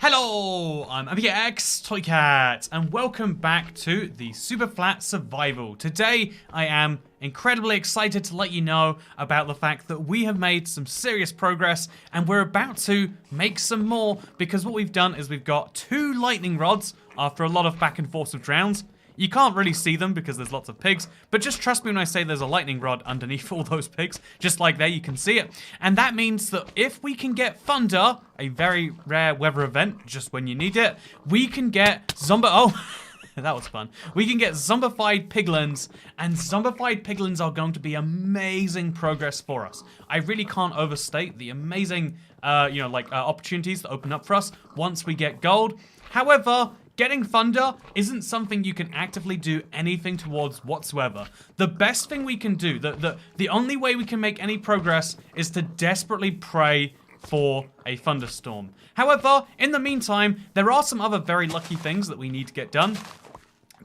Hello, I'm MPX Toycat, and welcome back to the Superflat Survival. Today, I am incredibly excited to let you know about the fact that we have made some serious progress, and we're about to make some more, because what we've done is we've got 2 lightning rods after a lot of back and forth of drowns. You can't really see them because there's lots of pigs, but just trust me when I say there's a lightning rod underneath all those pigs. Just like there, you can see it. And that means that if we can get thunder, a very rare weather event, just when you need it, we can get oh, that was fun. We can get zombified piglins, and zombified piglins are going to be amazing progress for us. I really can't overstate the amazing, opportunities that open up for us once we get gold. However, getting thunder isn't something you can actively do anything towards whatsoever. The best thing we can do, the only way we can make any progress is to desperately pray for a thunderstorm. However, in the meantime, there are some other very lucky things that we need to get done.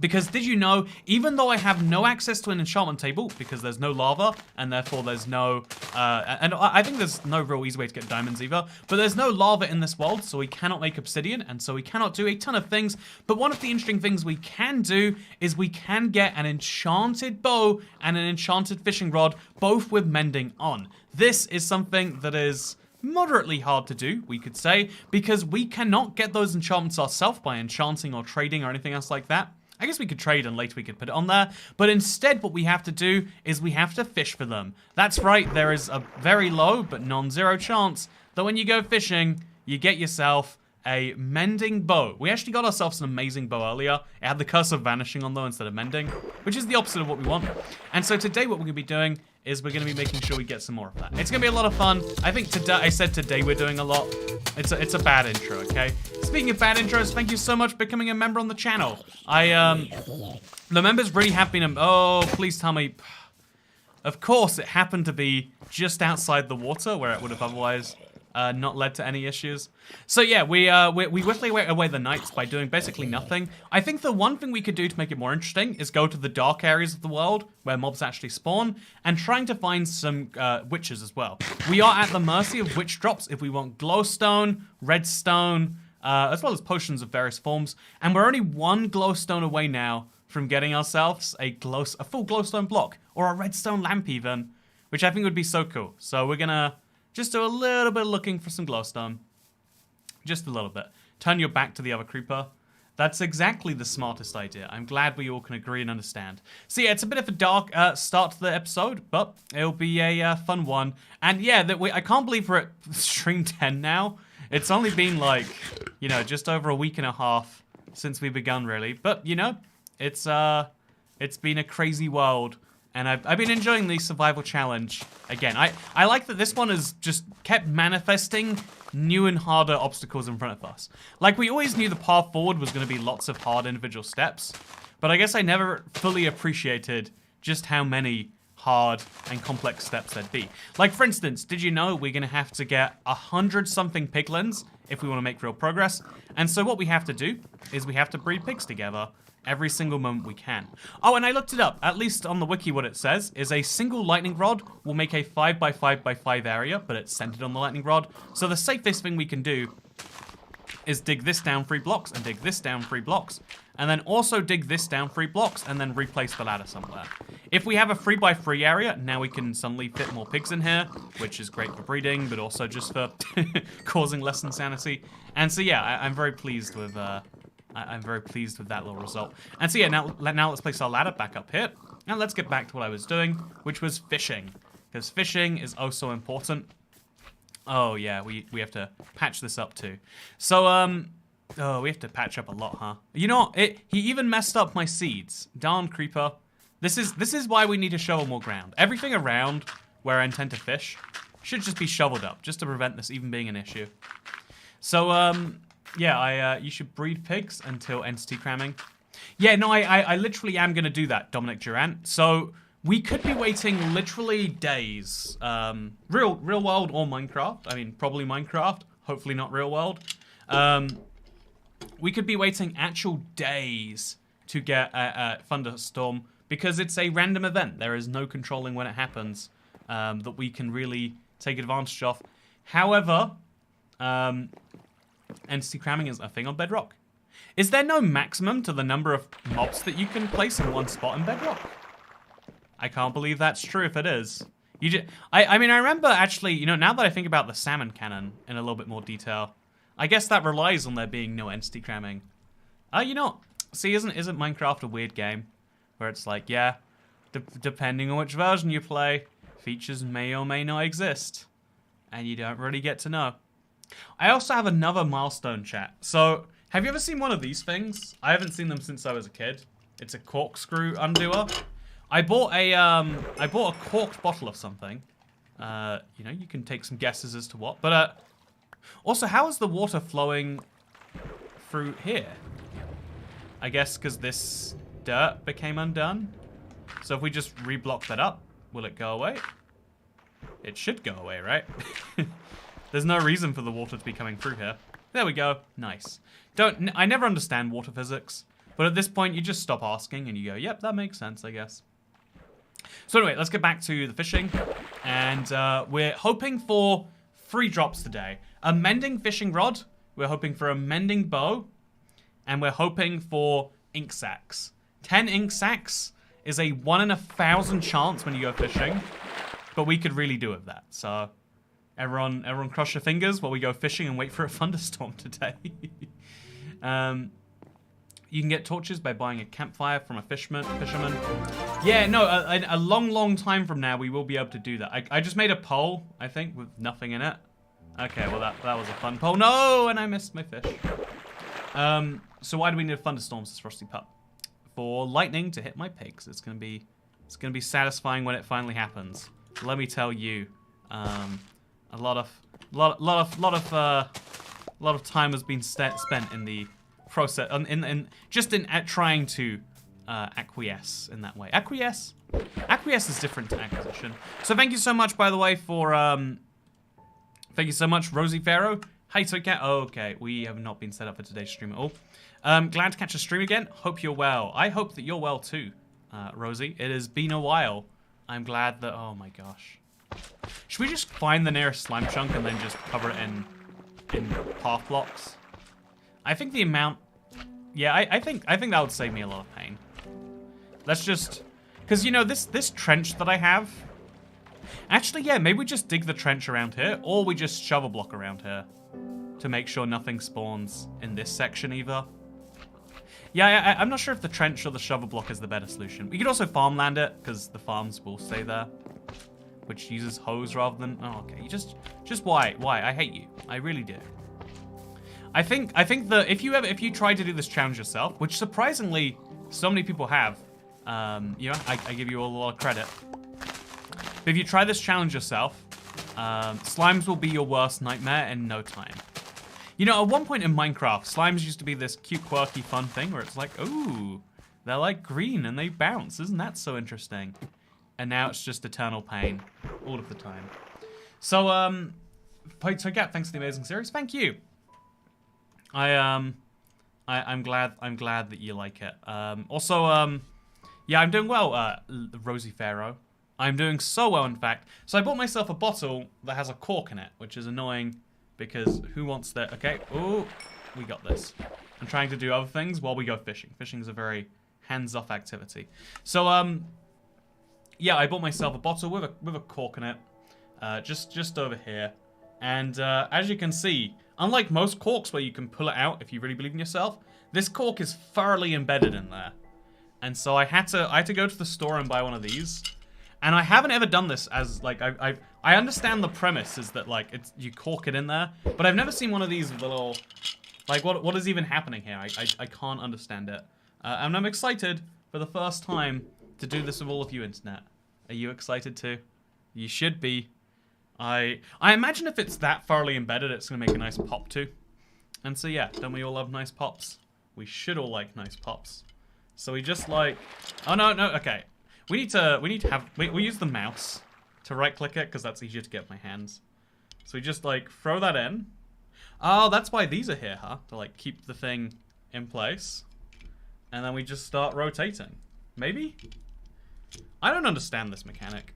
Because did you know, even though I have no access to an enchantment table, because there's no lava, and therefore there's no, and I think there's no real easy way to get diamonds either, but there's no lava in this world, so we cannot make obsidian, and so we cannot do a ton of things, but one of the interesting things we can do is we can get an enchanted bow and an enchanted fishing rod, both with mending on. This is something that is moderately hard to do, we could say, because we cannot get those enchantments ourselves by enchanting or trading or anything else like that. I guess we could trade and later we could put it on there, but instead what we have to do is we have to fish for them. That's right, there is a very low but non-zero chance that when you go fishing, you get yourself a mending bow. We actually got ourselves an amazing bow earlier. It had the curse of vanishing on though instead of mending, which is the opposite of what we want. And so today what we're going to be doing is we're going to be making sure we get some more of that. It's going to be a lot of fun. I think today, I said today we're doing a lot. It's a bad intro, okay? Speaking of bad intros, thank you so much for becoming a member on the channel. The members really have been, oh, please tell me. Of course, it happened to be just outside the water where it would have otherwise not led to any issues. So yeah, we whiffle away the nights by doing basically nothing. I think the one thing we could do to make it more interesting is go to the dark areas of the world where mobs actually spawn and trying to find some witches as well. We are at the mercy of witch drops if we want glowstone, redstone, as well as potions of various forms. And we're only 1 glowstone away now from getting ourselves a full glowstone block or a redstone lamp even, which I think would be so cool. So we're gonna just do a little bit of looking for some glowstone. Just a little bit. Turn your back to the other creeper. That's exactly the smartest idea. I'm glad we all can agree and understand. So yeah, it's a bit of a dark start to the episode, but it'll be a fun one. And yeah, I can't believe we're at stream 10 now. It's only been like, just over a week and a half since we begun really. But it's been a crazy world. And I've been enjoying the survival challenge. Again, I like that this one has just kept manifesting new and harder obstacles in front of us. Like, we always knew the path forward was going to be lots of hard individual steps, but I guess I never fully appreciated just how many hard and complex steps there'd be. Like, for instance, did you know we're going to have to get 100-something piglins if we want to make real progress? And so what we have to do is we have to breed pigs together every single moment we can. Oh, and I looked it up. At least on the wiki what it says is a single lightning rod will make a 5x5x5 area, but it's centered on the lightning rod. So the safest thing we can do is dig this down 3 blocks and dig this down 3 blocks. And then also dig this down 3 blocks and then replace the ladder somewhere. If we have a 3x3 area, now we can suddenly fit more pigs in here, which is great for breeding, but also just for causing less insanity. And so yeah, I'm very pleased with that little result. And so yeah, now let's place our ladder back up here. And let's get back to what I was doing, which was fishing. Because fishing is oh so important. Oh yeah, we have to patch this up too. So, oh, we have to patch up a lot, huh? You know, he even messed up my seeds. Darn creeper. This is why we need to shovel more ground. Everything around where I intend to fish should just be shoveled up, just to prevent this even being an issue. So, yeah, you should breed pigs until entity cramming. Yeah, no, I literally am going to do that, Dominic Durant. So we could be waiting literally days. Real world or Minecraft. I mean, probably Minecraft. Hopefully not real world. We could be waiting actual days to get a thunderstorm because it's a random event. There is no controlling when it happens that we can really take advantage of. However, entity cramming is a thing on bedrock. Is there no maximum to the number of mobs that you can place in one spot in bedrock? I can't believe that's true if it is. I mean, I remember actually, you know, now that I think about the salmon cannon in a little bit more detail, I guess that relies on there being no entity cramming. You know, see, isn't Minecraft a weird game? Where it's like, yeah, depending on which version you play, features may or may not exist. And you don't really get to know. I also have another milestone, chat. So, have you ever seen one of these things? I haven't seen them since I was a kid. It's a corkscrew undoer. I bought a corked bottle of something. You know, you can take some guesses as to what. But also, how is the water flowing through here? I guess because this dirt became undone. So if we just reblock that up, will it go away? It should go away, right? There's no reason for the water to be coming through here. There we go. Nice. I never understand water physics. But at this point, you just stop asking and you go, yep, that makes sense, I guess. So anyway, let's get back to the fishing. And we're hoping for 3 drops today. A mending fishing rod. We're hoping for a mending bow. And we're hoping for ink sacs. 10 ink sacs is a 1 in 1,000 chance when you go fishing. But we could really do with that. So everyone cross your fingers while we go fishing and wait for a thunderstorm today. You can get torches by buying a campfire from a fisherman. Yeah, no, a long time from now, we will be able to do that. I just made a pole, I think, with nothing in it. Okay, well, that was a fun pole. No, and I missed my fish. So why do we need a thunderstorm, says Frosty Pup? For lightning to hit my pigs. It's gonna be satisfying when it finally happens. Let me tell you, a lot of time has been spent in the process, at trying to acquiesce in that way. Acquiesce is different to acquisition. So thank you so much, by the way, for thank you so much, Rosie Pharaoh. Hey, Toycat. Oh, okay, we have not been set up for today's stream at all. Glad to catch a stream again. Hope you're well. I hope that you're well too, Rosie. It has been a while. I'm glad that. Oh my gosh. Should we just find the nearest slime chunk and then just cover it in path blocks? I think the amount. Yeah, I think that would save me a lot of pain. Let's just, because you know this trench that I have. Actually, yeah, maybe we just dig the trench around here, or we just shovel block around here to make sure nothing spawns in this section either. Yeah, I'm not sure if the trench or the shovel block is the better solution. We could also farmland it, because the farms will stay there, which uses hose rather than. Oh, okay. You just why? I hate you. I really do. I think that if you try to do this challenge yourself, which surprisingly so many people have, you know, I give you all a lot of credit. But if you try this challenge yourself, slimes will be your worst nightmare in no time. You know, at one point in Minecraft, slimes used to be this cute, quirky, fun thing where it's like, ooh, they're like green and they bounce. Isn't that so interesting? And now it's just eternal pain all of the time. So, Gap, thanks for the amazing series. Thank you. I'm glad that you like it. Yeah, I'm doing well, Rosie Pharaoh. I'm doing so well, in fact. So I bought myself a bottle that has a cork in it, which is annoying because who wants that? Okay, ooh, we got this. I'm trying to do other things while we go fishing. Fishing is a very hands-off activity. So, yeah, I bought myself a bottle with a cork in it, just over here. And as you can see, unlike most corks where you can pull it out if you really believe in yourself, this cork is thoroughly embedded in there. And so I had to go to the store and buy one of these. And I haven't ever done this as, like, I understand the premise is that, like, you cork it in there, but I've never seen one of these little, like, what is even happening here? I can't understand it. And I'm excited for the first time to do this with all of you, Internet. Are you excited too? You should be. I imagine if it's that thoroughly embedded, it's gonna make a nice pop too. And so yeah, don't we all love nice pops? We should all like nice pops. So we just like, oh no, okay. We need to have, we use the mouse to right click it because that's easier to get with my hands. So we just like throw that in. Oh, that's why these are here, huh? To like keep the thing in place. And then we just start rotating. Maybe? I don't understand this mechanic.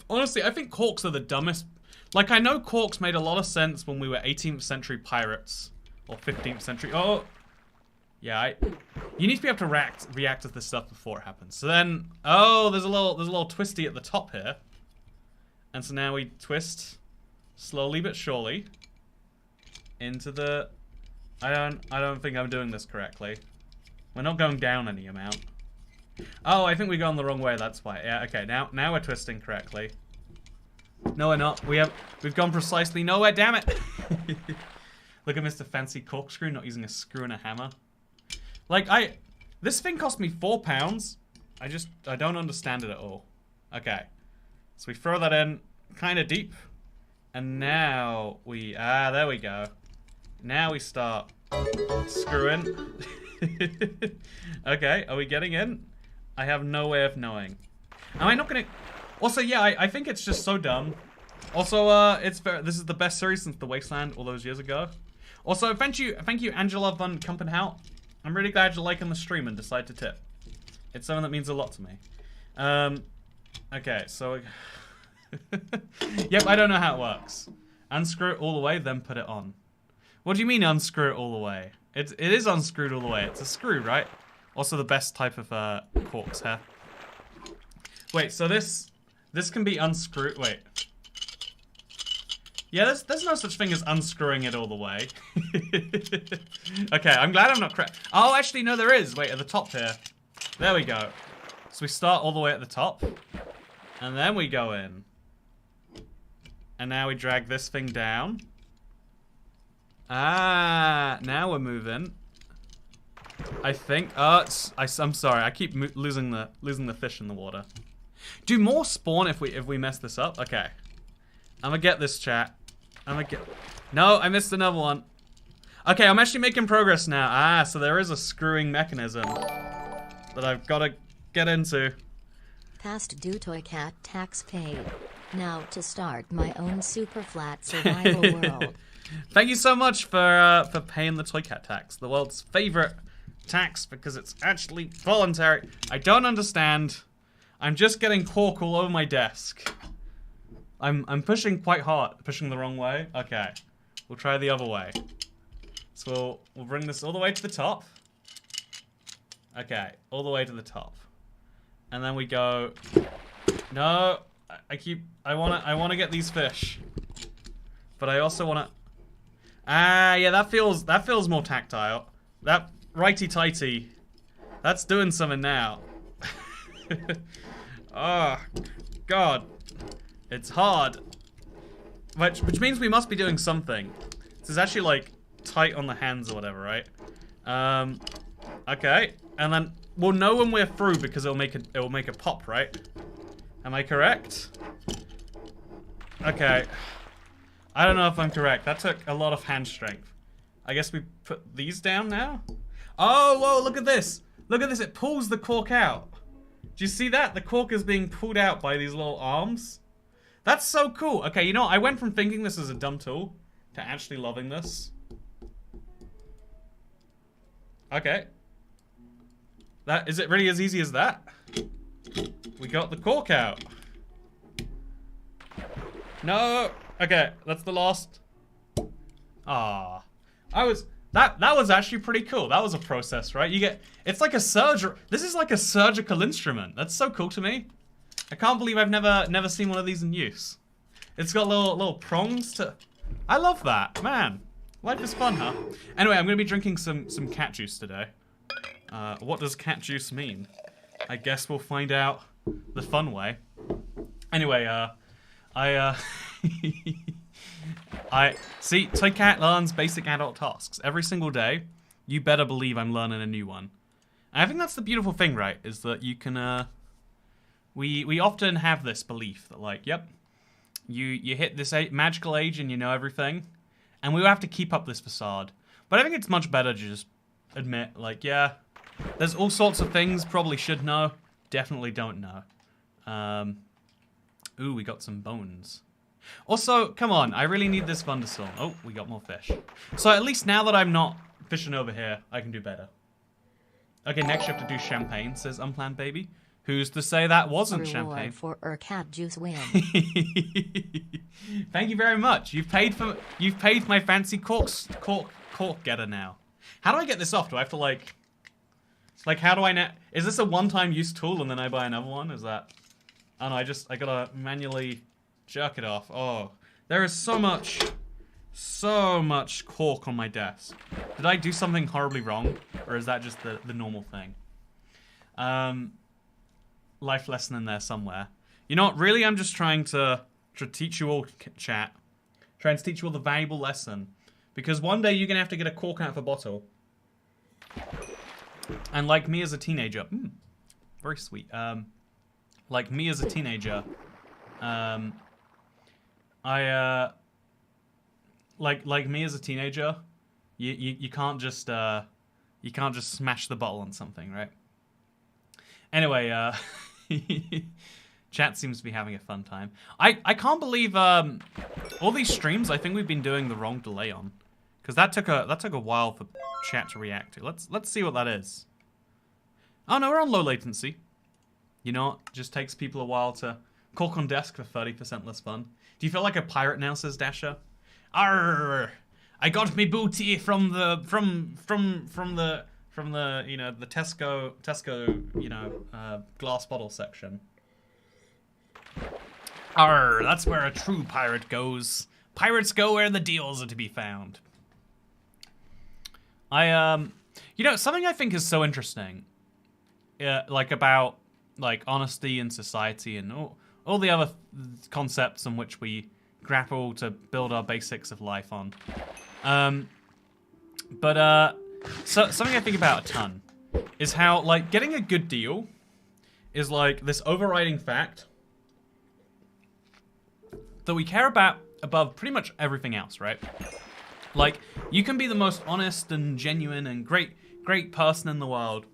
Honestly, I think corks are the dumbest. Like, I know corks made a lot of sense when we were 18th century pirates. Or 15th century. Oh! Yeah, you need to be able to react to this stuff before it happens. So then, oh, there's a little twisty at the top here. And so now we twist slowly but surely into the... I don't think I'm doing this correctly. We're not going down any amount. Oh, I think we've gone the wrong way, that's why. Yeah, okay, now we're twisting correctly. No, we're not. We've gone precisely nowhere, damn it! Look at Mr. Fancy Corkscrew, not using a screw and a hammer. Like, this thing cost me £4. I don't understand it at all. Okay. So we throw that in kind of deep. And now we, there we go. Now we start screwing. Okay, are we getting in? I have no way of knowing. Am I not gonna... Also, yeah, I think it's just so dumb. Also, this is the best series since The Wasteland all those years ago. Also, thank you, Angela von Kumpenhout. I'm really glad you're liking the stream and decide to tip. It's something that means a lot to me. Okay, so... Yep, I don't know how it works. Unscrew it all the way, then put it on. What do you mean unscrew it all the way? It is unscrewed all the way. It's a screw, right? Also the best type of corks here. Wait, so this can be unscrewed. Wait. Yeah, there's no such thing as unscrewing it all the way. Okay, I'm glad I'm not correct. Oh, actually, no, there is. Wait, at the top here. There we go. So we start all the way at the top. And then we go in. And now we drag this thing down. Ah, now we're moving. I think. I'm sorry. I keep losing the fish in the water. Do more spawn if we mess this up? Okay. I'm gonna get this, chat. No, I missed another one. Okay, I'm actually making progress now. Ah, so there is a screwing mechanism that I've got to get into. Past due toy cat tax paid. Now to start my own Superflat survival world. Thank you so much for paying the toy cat tax, the world's favorite tax because it's actually voluntary. I don't understand. I'm just getting cork all over my desk. I'm pushing quite hard. Pushing the wrong way? Okay. We'll try the other way. So we'll bring this all the way to the top. Okay, all the way to the top. And then we go... No, I wanna get these fish. But I also wanna... Ah, yeah, that feels more tactile. That righty-tighty. That's doing something now. Oh, God. It's hard. Which means we must be doing something. This is actually, like, tight on the hands or whatever, right? Okay. And then we'll know when we're through because it'll make a pop, right? Am I correct? Okay. I don't know if I'm correct. That took a lot of hand strength. I guess we put these down now? Oh, whoa, look at this. Look at this. It pulls the cork out. Do you see that? The cork is being pulled out by these little arms. That's so cool. Okay, you know, I went from thinking this is a dumb tool to actually loving this. Okay. Is it really as easy as that? We got the cork out. No. Okay, that's the last. Ah, that was actually pretty cool. That was a process, right? It's like this is like a surgical instrument. That's so cool to me. I can't believe I've never seen one of these in use. It's got little prongs to. I love that, man. Life is fun, huh? Anyway, I'm gonna be drinking some cat juice today. What does cat juice mean? I guess we'll find out the fun way. Anyway, I see Toy Cat learns basic adult tasks every single day. You better believe I'm learning a new one. And I think that's the beautiful thing, right? Is that you can we often have this belief that, like, yep, you hit this magical age and you know everything, and we have to keep up this facade. But I think it's much better to just admit, like, yeah, there's all sorts of things probably should know, definitely don't know. Ooh, we got some bones. Also, come on, I really need this thunderstorm. Oh, we got more fish. So at least now that I'm not fishing over here, I can do better. Okay, next you have to do champagne, says Unplanned Baby. Who's to say that wasn't champagne? For a cat juice win. Thank you very much. You've paid my fancy cork cork getter now. How do I get this off? Do I have to like how do I now? Is this a one-time use tool and then I buy another one? Is that? Oh no, I gotta manually jerk it off. Oh, there is so much cork on my desk. Did I do something horribly wrong? Or is that just the normal thing? Life lesson in there somewhere. You know what, really I'm just trying to teach you all, chat. Trying to teach you all the valuable lesson. Because one day you're gonna have to get a cork out of a bottle. And like me as a teenager, very sweet. Like me as a teenager, like me as a teenager, you can't just smash the bottle on something, right? Anyway, chat seems to be having a fun time. I can't believe all these streams I think we've been doing the wrong delay on, because that took a while for chat to react to. Let's see what that is. Oh no, we're on low latency. You know, it just takes people a while to cork on desk for 30% less fun. Do you feel like a pirate now, says Dasher? Arr! I got me booty from the you know, the Tesco, you know, glass bottle section. Arr! That's where a true pirate goes. Pirates go where the deals are to be found. You know, something I think is so interesting, like about like honesty in society and all the other concepts on which we grapple to build our basics of life on. So something I think about a ton is how like getting a good deal is like this overriding fact that we care about above pretty much everything else, right? Like, you can be the most honest and genuine and great person in the world,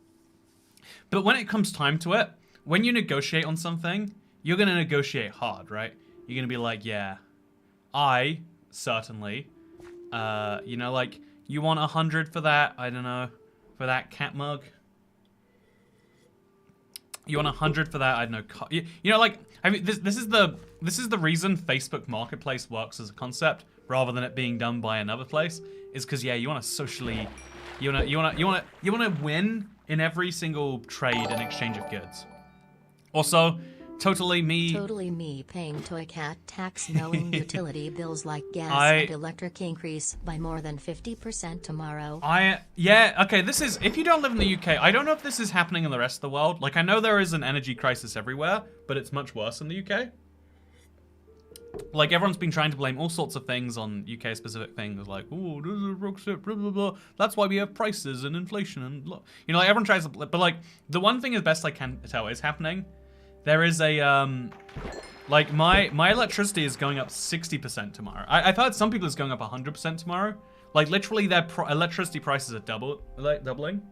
but when it comes time to it, when you negotiate on something, you're gonna negotiate hard, right? You're gonna be like, yeah, I certainly, you know, like, you want 100 for that, I don't know, for that cat mug? You want 100 for that, I don't know, you know, like, I mean, this is the reason Facebook Marketplace works as a concept, rather than it being done by another place, is because, yeah, you want to socially, you want to win in every single trade and exchange of goods. Also, totally me paying Toy Cat tax knowing utility bills like gas and electric increase by more than 50% tomorrow. Yeah, okay, this is, if you don't live in the UK, I don't know if this is happening in the rest of the world. Like, I know there is an energy crisis everywhere, but it's much worse in the UK. Like, everyone's been trying to blame all sorts of things on UK-specific things, like, oh, this is Brexit, blah, blah, blah. That's why we have prices and inflation and, you know, like, everyone tries to, but, like, the one thing as best I can tell is happening. There is a, like, my electricity is going up 60% tomorrow. I've heard some people is going up 100% tomorrow. Like, literally, their electricity prices are doubling.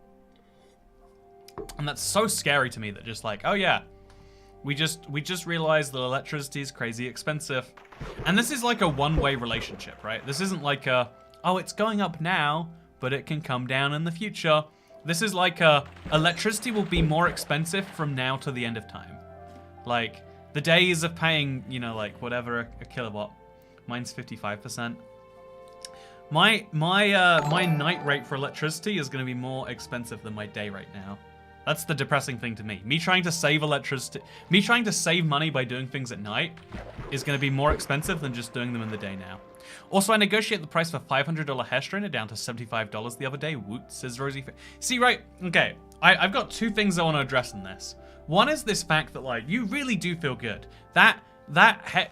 And that's so scary to me that just, like, oh, yeah. We just realized that electricity is crazy expensive. And this is like a one-way relationship, right? This isn't like a, oh, it's going up now, but it can come down in the future. This is like a, electricity will be more expensive from now to the end of time. Like, the days of paying, you know, like, whatever a kilowatt. Mine's 55%. My night rate for electricity is going to be more expensive than my day rate now. That's the depressing thing to me. Me trying to save electricity, me trying to save money by doing things at night is going to be more expensive than just doing them in the day now. Also, I negotiated the price for $500 hair strainer down to $75 the other day. Woot, says Rosie. See, right, okay. I've got two things I want to address in this. One is this fact that, like, you really do feel good.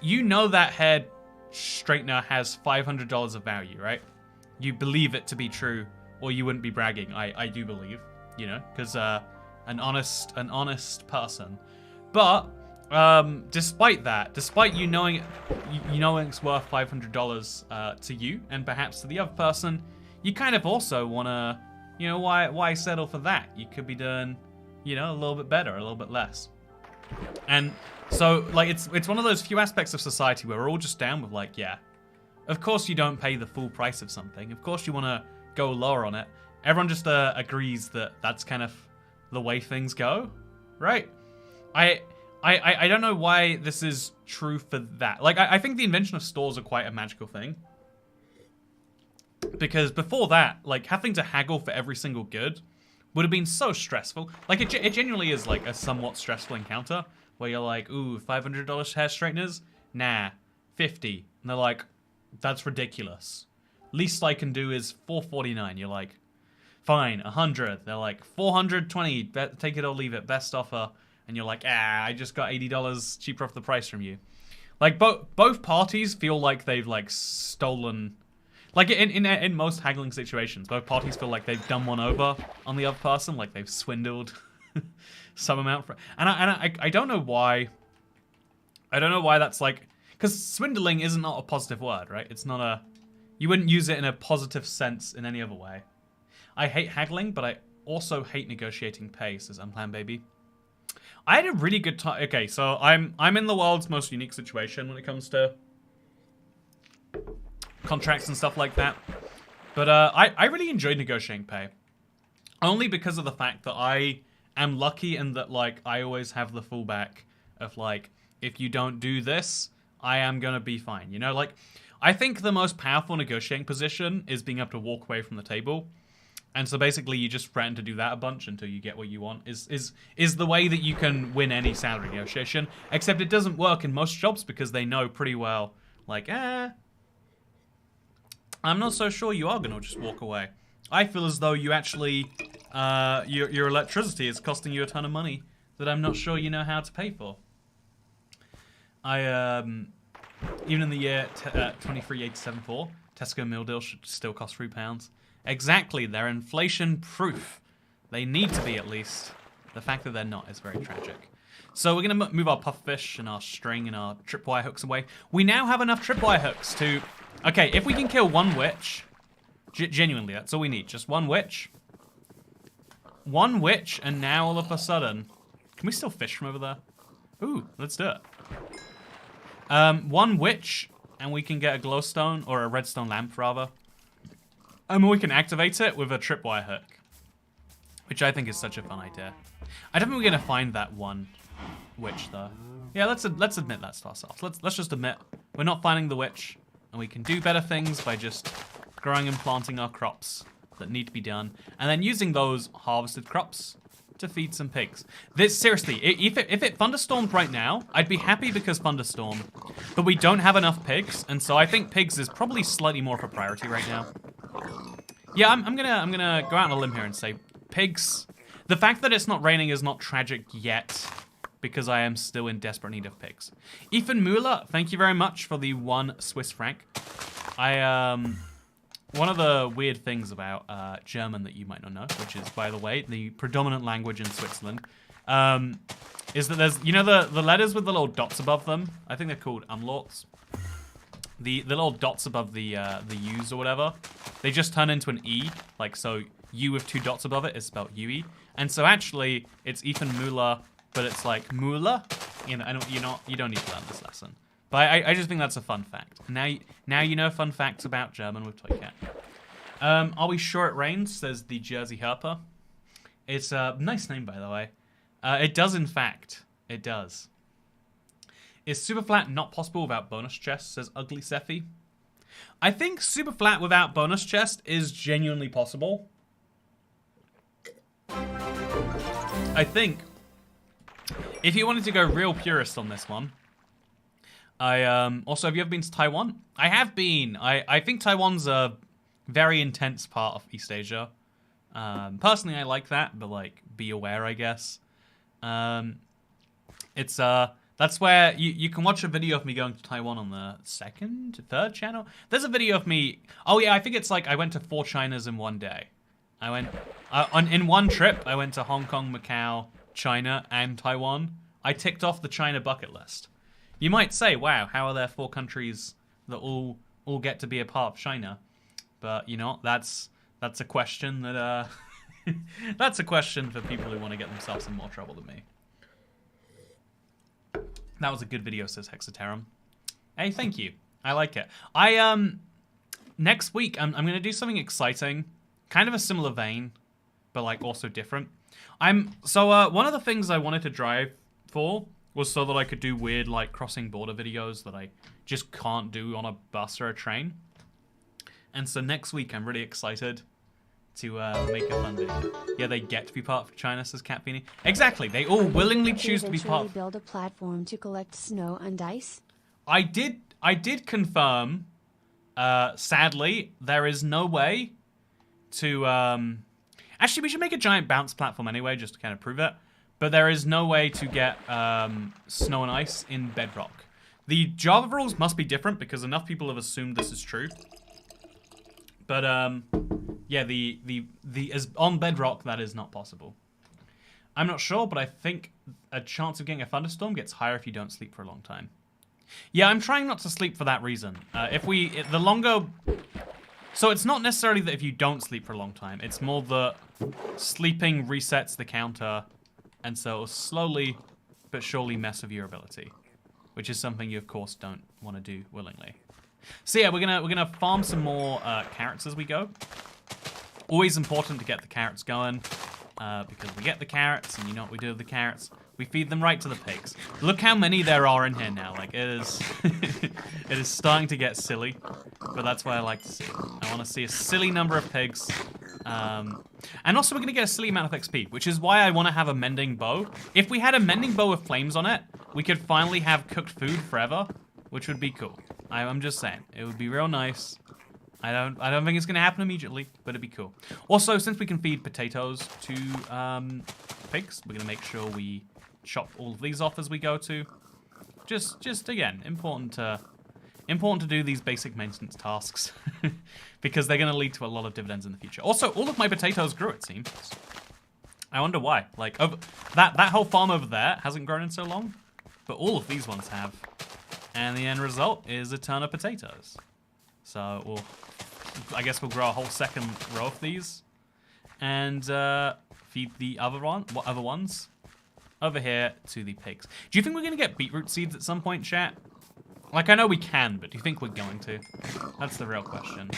You know that hair straightener has $500 of value, right? You believe it to be true, or you wouldn't be bragging. I do believe, you know, because an honest person. But despite that, despite you knowing it's worth $500 to you and perhaps to the other person, you kind of also want to, you know, why settle for that? You could be doing, you know, a little bit better, a little bit less. And so, like, it's one of those few aspects of society where we're all just down with, like, yeah, of course you don't pay the full price of something. Of course you want to go lower on it. Everyone just agrees that that's kind of the way things go, right? I don't know why this is true for that. Like, I think the invention of stores are quite a magical thing. Because before that, like, having to haggle for every single good would have been so stressful. Like, it genuinely is, like, a somewhat stressful encounter where you're like, ooh, $500 hair straighteners? Nah, 50. And they're like, that's ridiculous. Least I can do is $449. You're like, fine, 100. They're like, 420. Take it or leave it. Best offer. And you're like, I just got $80 cheaper off the price from you. Like, both parties feel like they've, like, stolen... Like, in most haggling situations, both parties feel like they've done one over on the other person, like they've swindled some amount. And I don't know why... I don't know why that's like... Because swindling is not a positive word, right? It's not a... You wouldn't use it in a positive sense in any other way. I hate haggling, but I also hate negotiating pay, says Unplanned Baby. I had a really good time. Okay, so I'm in the world's most unique situation when it comes to contracts and stuff like that. But I really enjoyed negotiating pay. Only because of the fact that I am lucky and that, like, I always have the fallback of, like, if you don't do this, I am gonna be fine. You know, like, I think the most powerful negotiating position is being able to walk away from the table. And so basically you just threaten to do that a bunch until you get what you want is the way that you can win any salary negotiation. Except it doesn't work in most jobs because they know pretty well, like, I'm not so sure you are going to just walk away. I feel as though you actually, your electricity is costing you a ton of money that I'm not sure you know how to pay for. Even in the year 23874, Tesco meal deals should still cost £3. Exactly, they're inflation-proof. They need to be, at least. The fact that they're not is very tragic. So we're going to move our pufferfish and our string and our tripwire hooks away. We now have enough tripwire hooks to... Okay, if we can kill one witch... Genuinely, that's all we need. Just one witch. One witch, and now all of a sudden... Can we still fish from over there? Ooh, let's do it. One witch, and we can get a glowstone, or a redstone lamp, rather. And we can activate it with a tripwire hook, which I think is such a fun idea. I don't think we're gonna find that one witch though. Yeah, let's admit that to ourselves. Let's just admit we're not finding the witch, and we can do better things by just growing and planting our crops that need to be done, and then using those harvested crops to feed some pigs. This seriously, if it thunderstormed right now, I'd be happy because thunderstorm, but we don't have enough pigs, and so I think pigs is probably slightly more of a priority right now. Yeah, I'm gonna go out on a limb here and say pigs. The fact that it's not raining is not tragic yet, because I am still in desperate need of pigs. Ethan Mueller, thank you very much for the 1 Swiss franc. One of the weird things about German that you might not know, which is, by the way, the predominant language in Switzerland, is that there's, you know, the letters with the little dots above them. I think they're called umlauts. The little dots above the U's or whatever, they just turn into an E. Like, so U with 2 dots above it is spelled UE. And so actually, it's Ethan Mueller, but it's like Mueller. You know, you don't need to learn this lesson. But I just think that's a fun fact. Now you know fun facts about German with ToyCat. Are we sure it rains? Says the Jersey Herper. It's a nice name, by the way. It does, in fact. It does. Is Superflat not possible without bonus chest? Says Ugly Sephi. I think Superflat without bonus chest is genuinely possible. I think if you wanted to go real purist on this one, also, have you ever been to Taiwan? I have been. I think Taiwan's a very intense part of East Asia. Personally, I like that, but, like, be aware, I guess. That's where you can watch a video of me going to Taiwan on the 2nd, 3rd channel. There's a video of me. Oh yeah, I think it's like I went to 4 Chinas in one day. I went in one trip. I went to Hong Kong, Macau, China, and Taiwan. I ticked off the China bucket list. You might say, "Wow, how are there 4 countries that all get to be a part of China?" But you know, that's a question that that's a question for people who want to get themselves in more trouble than me. That was a good video, says Hexaterum. Hey, thank you. I like it. Next week, I'm going to do something exciting. Kind of a similar vein, but, like, also different. One of the things I wanted to drive for was so that I could do weird, like, crossing border videos that I just can't do on a bus or a train. And so next week, I'm really excited to make a fun video. Yeah, they get to be part of China, says Cat Beanie. Exactly, they all willingly choose to be part of... build a platform to collect snow and ice? I did confirm, sadly, there is no way to... Actually, we should make a giant bounce platform anyway, just to kind of prove it. But there is no way to get snow and ice in bedrock. The Java rules must be different because enough people have assumed this is true. But yeah, as on bedrock that is not possible. I'm not sure, but I think a chance of getting a thunderstorm gets higher if you don't sleep for a long time. Yeah, I'm trying not to sleep for that reason. The longer, so it's not necessarily that if you don't sleep for a long time. It's more that sleeping resets the counter, and so it'll slowly but surely mess with your ability, which is something you of course don't want to do willingly. So yeah, we're gonna farm some more carrots as we go. Always important to get the carrots going, because we get the carrots, and you know what we do with the carrots? We feed them right to the pigs. Look how many there are in here now. Like, it is, it is starting to get silly, but that's what I like to see. I want to see a silly number of pigs, and also we're gonna get a silly amount of XP, which is why I want to have a mending bow. If we had a mending bow with flames on it, we could finally have cooked food forever, which would be cool. I'm just saying, it would be real nice. I don't think it's gonna happen immediately, but it'd be cool. Also, since we can feed potatoes to pigs, we're gonna make sure we chop all of these off as we go to. Just again, important to do these basic maintenance tasks because they're gonna lead to a lot of dividends in the future. Also, all of my potatoes grew, it seems. I wonder why. Like, that whole farm over there hasn't grown in so long, but all of these ones have. And the end result is a ton of potatoes. So I guess we'll grow a whole second row of these and feed the other ones over here to the pigs. Do you think we're going to get beetroot seeds at some point, chat? Like, I know we can, but do you think we're going to? That's the real question.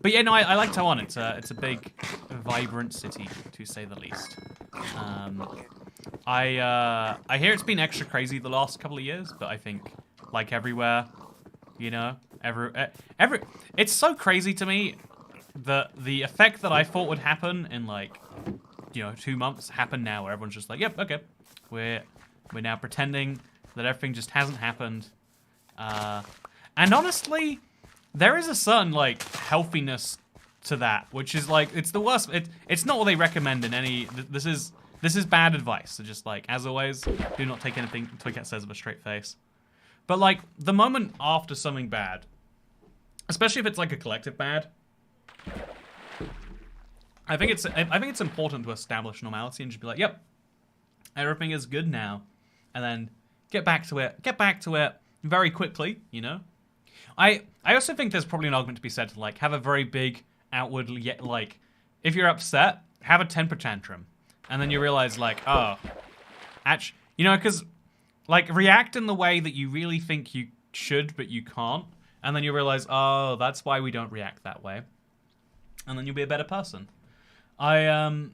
But yeah, no, I like Taiwan. It's a big, vibrant city, to say the least. I hear it's been extra crazy the last couple of years, but I think, like everywhere, you know, it's so crazy to me that the effect that I thought would happen in, like, you know, 2 months happened now, where everyone's just like, yep, okay, we're now pretending that everything just hasn't happened. And honestly, there is a certain, like, healthiness to that, which is like, it's the worst. It's not what they recommend in any. This is bad advice. So just, like, as always, do not take anything Toycat says with a straight face. But, like, the moment after something bad, especially if it's like a collective bad, I think it's important to establish normality and just be like, yep, everything is good now, and then get back to it very quickly, you know. I also think there's probably an argument to be said to, like, have a very big outwardly, yet, like, if you're upset, have a temper tantrum, and then you realize, like, oh, actually, you know, because, like, react in the way that you really think you should, but you can't. And then you realize, oh, that's why we don't react that way. And then you'll be a better person. I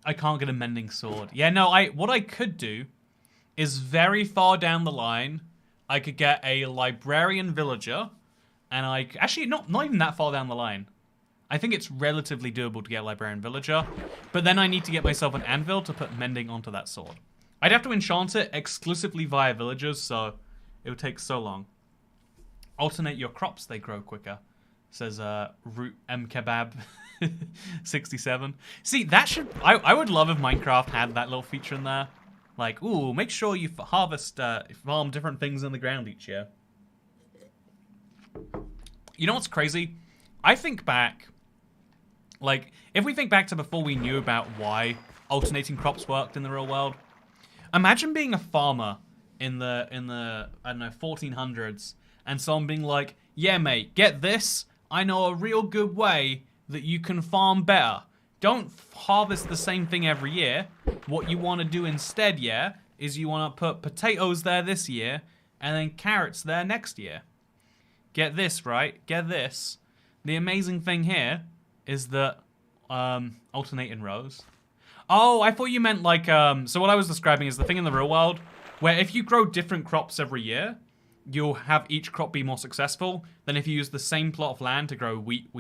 can't get a mending sword. Yeah, no, what I could do is very far down the line, I could get a librarian villager. And actually, not even that far down the line. I think it's relatively doable to get a librarian villager. But then I need to get myself an anvil to put mending onto that sword. I'd have to enchant it exclusively via villagers, so it would take so long. Alternate your crops, they grow quicker, says Root M Kebab 67. See, that should... I would love if Minecraft had that little feature in there. Like, ooh, make sure you farm different things in the ground each year. You know what's crazy? I think back... Like, if we think back to before we knew about why alternating crops worked in the real world... Imagine being a farmer in the I don't know, 1400s, and someone being like, yeah, mate, get this. I know a real good way that you can farm better. Don't harvest the same thing every year. What you want to do instead, yeah, is you want to put potatoes there this year, and then carrots there next year. Get this, right? Get this. The amazing thing here is that, alternate in rows. Oh, I thought you meant like, so what I was describing is the thing in the real world where if you grow different crops every year, you'll have each crop be more successful than if you use the same plot of land to grow wheat.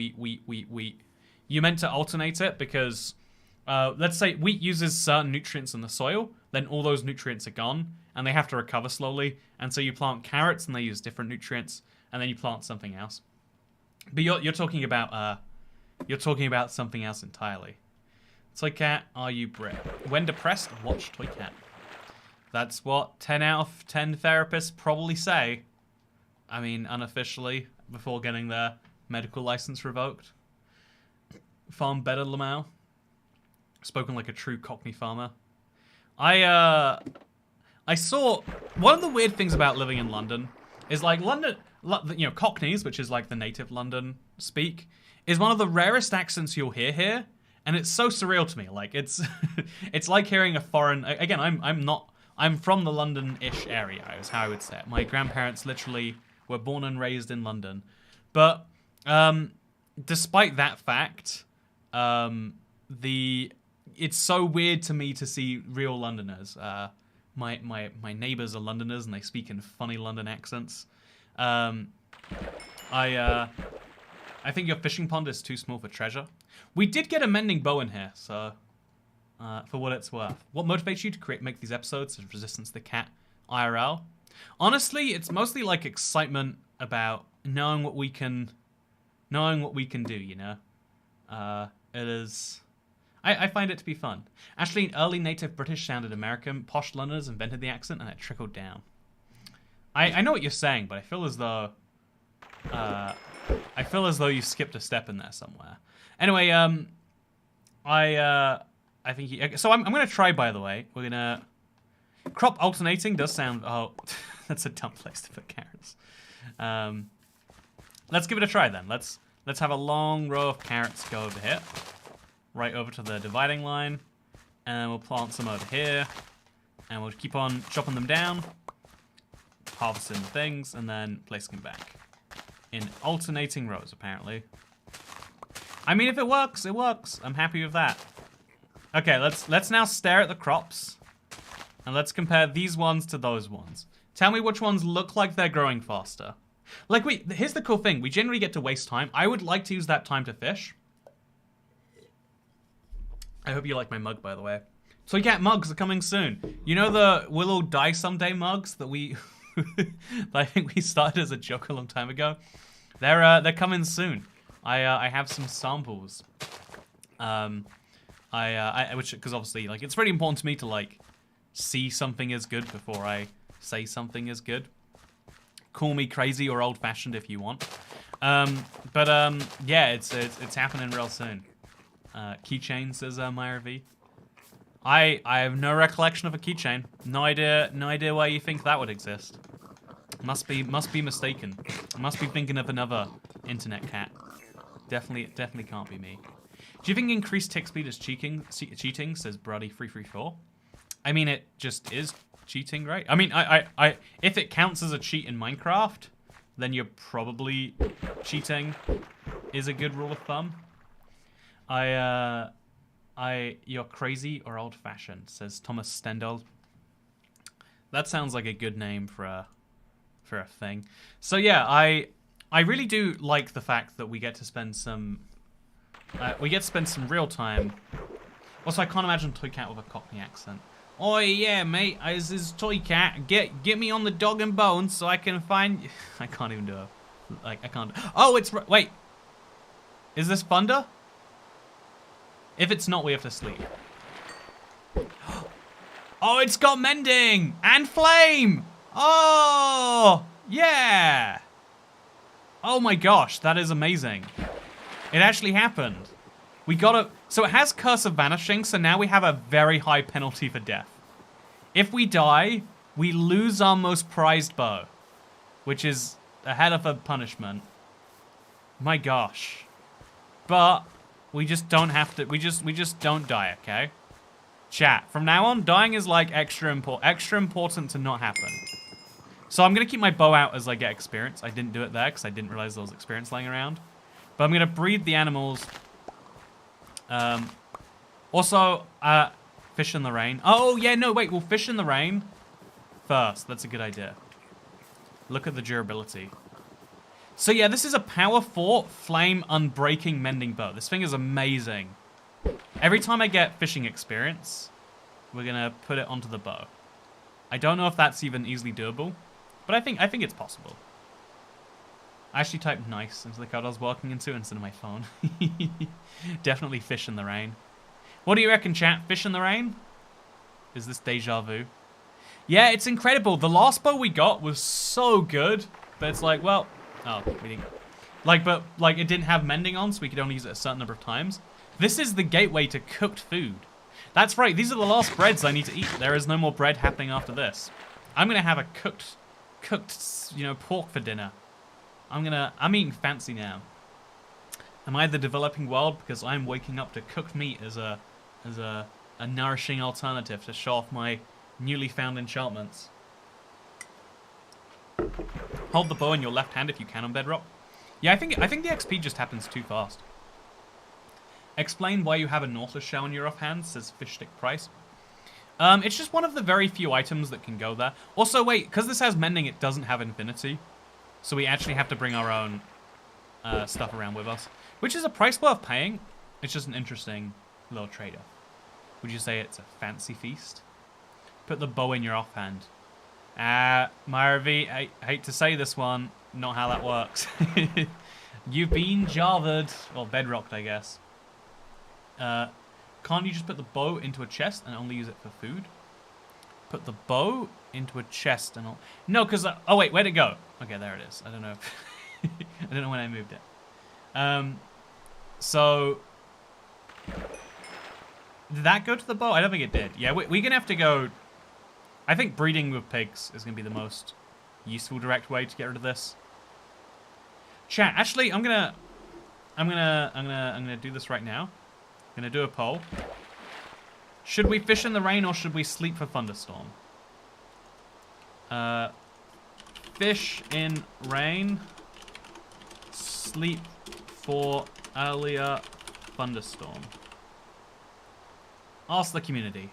You're meant to alternate it because, let's say wheat uses certain nutrients in the soil, then all those nutrients are gone, and they have to recover slowly, and so you plant carrots and they use different nutrients, and then you plant something else. But you're talking about something else entirely. Toy Cat, are you Brit? When depressed, watch Toy Cat. That's what 10 out of 10 therapists probably say. I mean, unofficially, before getting their medical license revoked. Farm better, Lamau. Spoken like a true Cockney farmer. I saw... One of the weird things about living in London is, like, London... You know, Cockneys, which is, like, the native London speak, is one of the rarest accents you'll hear here. And it's so surreal to me. Like, it's... it's like hearing a foreign... Again, I'm from the London-ish area, is how I would say it. My grandparents literally were born and raised in London. But despite that fact, it's so weird to me to see real Londoners. My neighbors are Londoners and they speak in funny London accents. I think your fishing pond is too small for treasure. We did get a mending bow in here, so... for what it's worth. What motivates you to make these episodes of Resistance the Cat IRL? Honestly, it's mostly like excitement about knowing what we can do, you know? It is... I find it to be fun. Actually, early native British sounded American. Posh Londoners invented the accent and it trickled down. I know what you're saying, but I feel as though... you skipped a step in there somewhere. Anyway, I think so I'm going to try, by the way. We're going to... Crop alternating does sound... Oh, that's a dumb place to put carrots. Let's give it a try, then. Let's have a long row of carrots go over here. Right over to the dividing line. And we'll plant some over here. And we'll keep on chopping them down. Harvesting the things, and then placing them back. In alternating rows, apparently. I mean, if it works, it works. I'm happy with that. Okay, let's now stare at the crops. And let's compare these ones to those ones. Tell me which ones look like they're growing faster. Like, here's the cool thing. We generally get to waste time. I would like to use that time to fish. I hope you like my mug, by the way. Toy Cat mugs are coming soon. You know the We'll All Die Someday mugs that we... that I think we started as a joke a long time ago? They're coming soon. I have some samples. Because obviously, like, it's really important to me to, like, see something as good before I say something is good. Call me crazy or old-fashioned if you want. Yeah, it's happening real soon. Keychain, says Myra V. I have no recollection of a keychain. No idea why you think that would exist. Must be mistaken. Must be thinking of another internet cat. Definitely can't be me. Do you think increased tick speed is cheating? Says Brody334. I mean, it just is cheating, right? I mean, if it counts as a cheat in Minecraft, then you're probably cheating. Is a good rule of thumb. You're crazy or old-fashioned, says Thomas Stendhal. That sounds like a good name for a thing. So yeah, I really do like the fact that we get to spend some real time. Also, I can't imagine Toy Cat with a Cockney accent. Oh yeah, mate, this is Toy Cat. Get me on the dog and bones so I can find. I can't even do it. Like, I can't. Oh, wait. Is this thunder? If it's not, we have to sleep. Oh, it's got mending and flame. Oh, yeah. Oh my gosh, that is amazing. It actually happened. We got a... So it has Curse of Vanishing, so now we have a very high penalty for death. If we die, we lose our most prized bow, which is a hell of a punishment. My gosh. But we just don't have to... We just don't die, okay? Chat. From now on, dying is like extra important to not happen. So I'm going to keep my bow out as I get experience. I didn't do it there because I didn't realize there was experience laying around. But I'm going to breed the animals. Also, fish in the rain. Oh, yeah, no, wait. We'll fish in the rain first. That's a good idea. Look at the durability. So yeah, this is a power 4 flame unbreaking mending bow. This thing is amazing. Every time I get fishing experience, we're gonna put it onto the bow. I don't know if that's even easily doable, but I think it's possible. I actually typed nice into the code I was walking into instead of my phone. Definitely fish in the rain. What do you reckon, chat? Fish in the rain? Is this deja vu? Yeah, it's incredible. The last bow we got was so good, but it's like, well, oh, we didn't. But it didn't have mending on, so we could only use it a certain number of times. This is the gateway to cooked food. That's right, these are the last breads I need to eat. There is no more bread happening after this. I'm gonna have a cooked, pork for dinner. I'm eating fancy now. Am I the developing world? Because I'm waking up to cooked meat as a nourishing alternative to show off my newly found enchantments. Hold the bow in your left hand if you can on bedrock. Yeah, I think the XP just happens too fast. Explain why you have a nautilus shell in your offhand, says Fishstick Price. It's just one of the very few items that can go there. Also, wait, because this has mending, it doesn't have infinity. So we actually have to bring our own stuff around with us. Which is a price worth paying. It's just an interesting little trade-off. Would you say it's a fancy feast? Put the bow in your offhand. Myra V, I hate to say this one. Not how that works. You've been Javaed. Or bedrocked, I guess. Can't you just put the bow into a chest and only use it for food? Put the bow into a chest and all. No, because oh wait, where'd it go? Okay, there it is. I don't know. I don't know when I moved it. So did that go to the bow? I don't think it did. Yeah, we're gonna have to go. I think breeding with pigs is gonna be the most useful direct way to get rid of this. Chat. Actually, I'm gonna do this right now. I'm gonna do a poll. Should we fish in the rain or should we sleep for thunderstorm? Fish in rain. Sleep for earlier thunderstorm. Ask the community.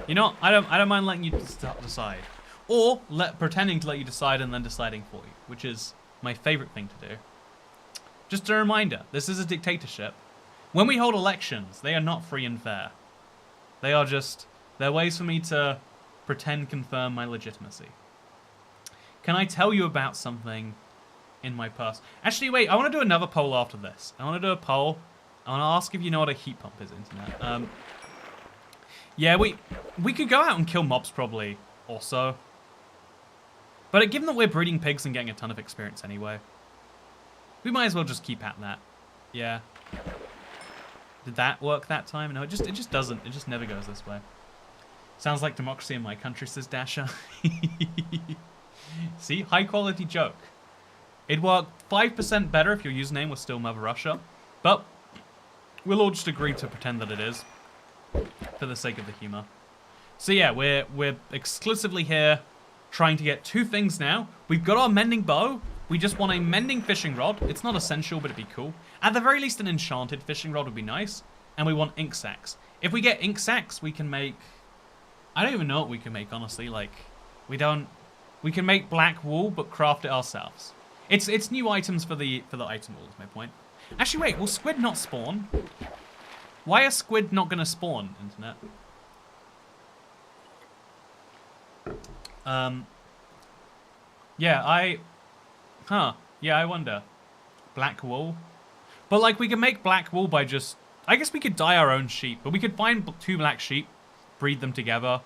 You know, I don't mind letting you decide, or pretending to let you decide and then deciding for you, which is my favorite thing to do. Just a reminder: this is a dictatorship. When we hold elections, they are not free and fair. They are they're ways for me to confirm my legitimacy. Can I tell you about something in my past? Actually, wait, I want to do another poll after this. I want to do a poll. I want to ask if you know what a heat pump is, internet. Yeah, we could go out and kill mobs probably, also. But given that we're breeding pigs and getting a ton of experience anyway, we might as well just keep at that. Yeah. Did that work that time? No, it just doesn't. It just never goes this way. Sounds like democracy in my country, says Dasher. See? High quality joke. It'd work 5% better if your username was still Mother Russia. But we'll all just agree to pretend that it is. For the sake of the humor. So yeah, we're exclusively here trying to get two things now. We've got our mending bow. We just want a mending fishing rod. It's not essential, but it'd be cool. At the very least, an enchanted fishing rod would be nice. And we want ink sacks. If we get ink sacks, we can make... I don't even know what we can make, honestly. Like, we can make black wool, but craft it ourselves. It's new items for the item wall, is my point. Actually, wait, will squid not spawn? Why are squid not going to spawn, internet? Yeah, yeah, I wonder. Black wool? But, like, we can make black wool by just... I guess we could dye our own sheep, but we could find 2 black sheep, breed them together,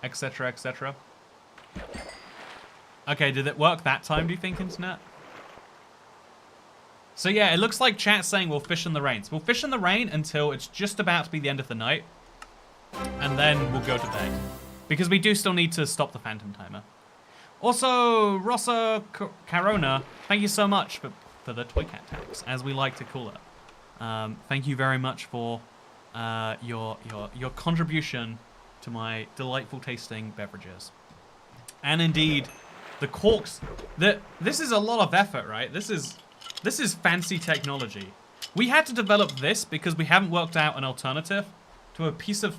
etc., etc. Okay, did it work that time, do you think, internet? So yeah, it looks like chat's saying we'll fish in the rain. So we'll fish in the rain until it's just about to be the end of the night. And then we'll go to bed. Because we do still need to stop the phantom timer. Also, Rossa Carona, thank you so much for the toy cat tax, as we like to call it. Thank you very much for your contribution to my delightful tasting beverages. And indeed, the corks. This is a lot of effort, right? This is fancy technology. We had to develop this because we haven't worked out an alternative to a piece of...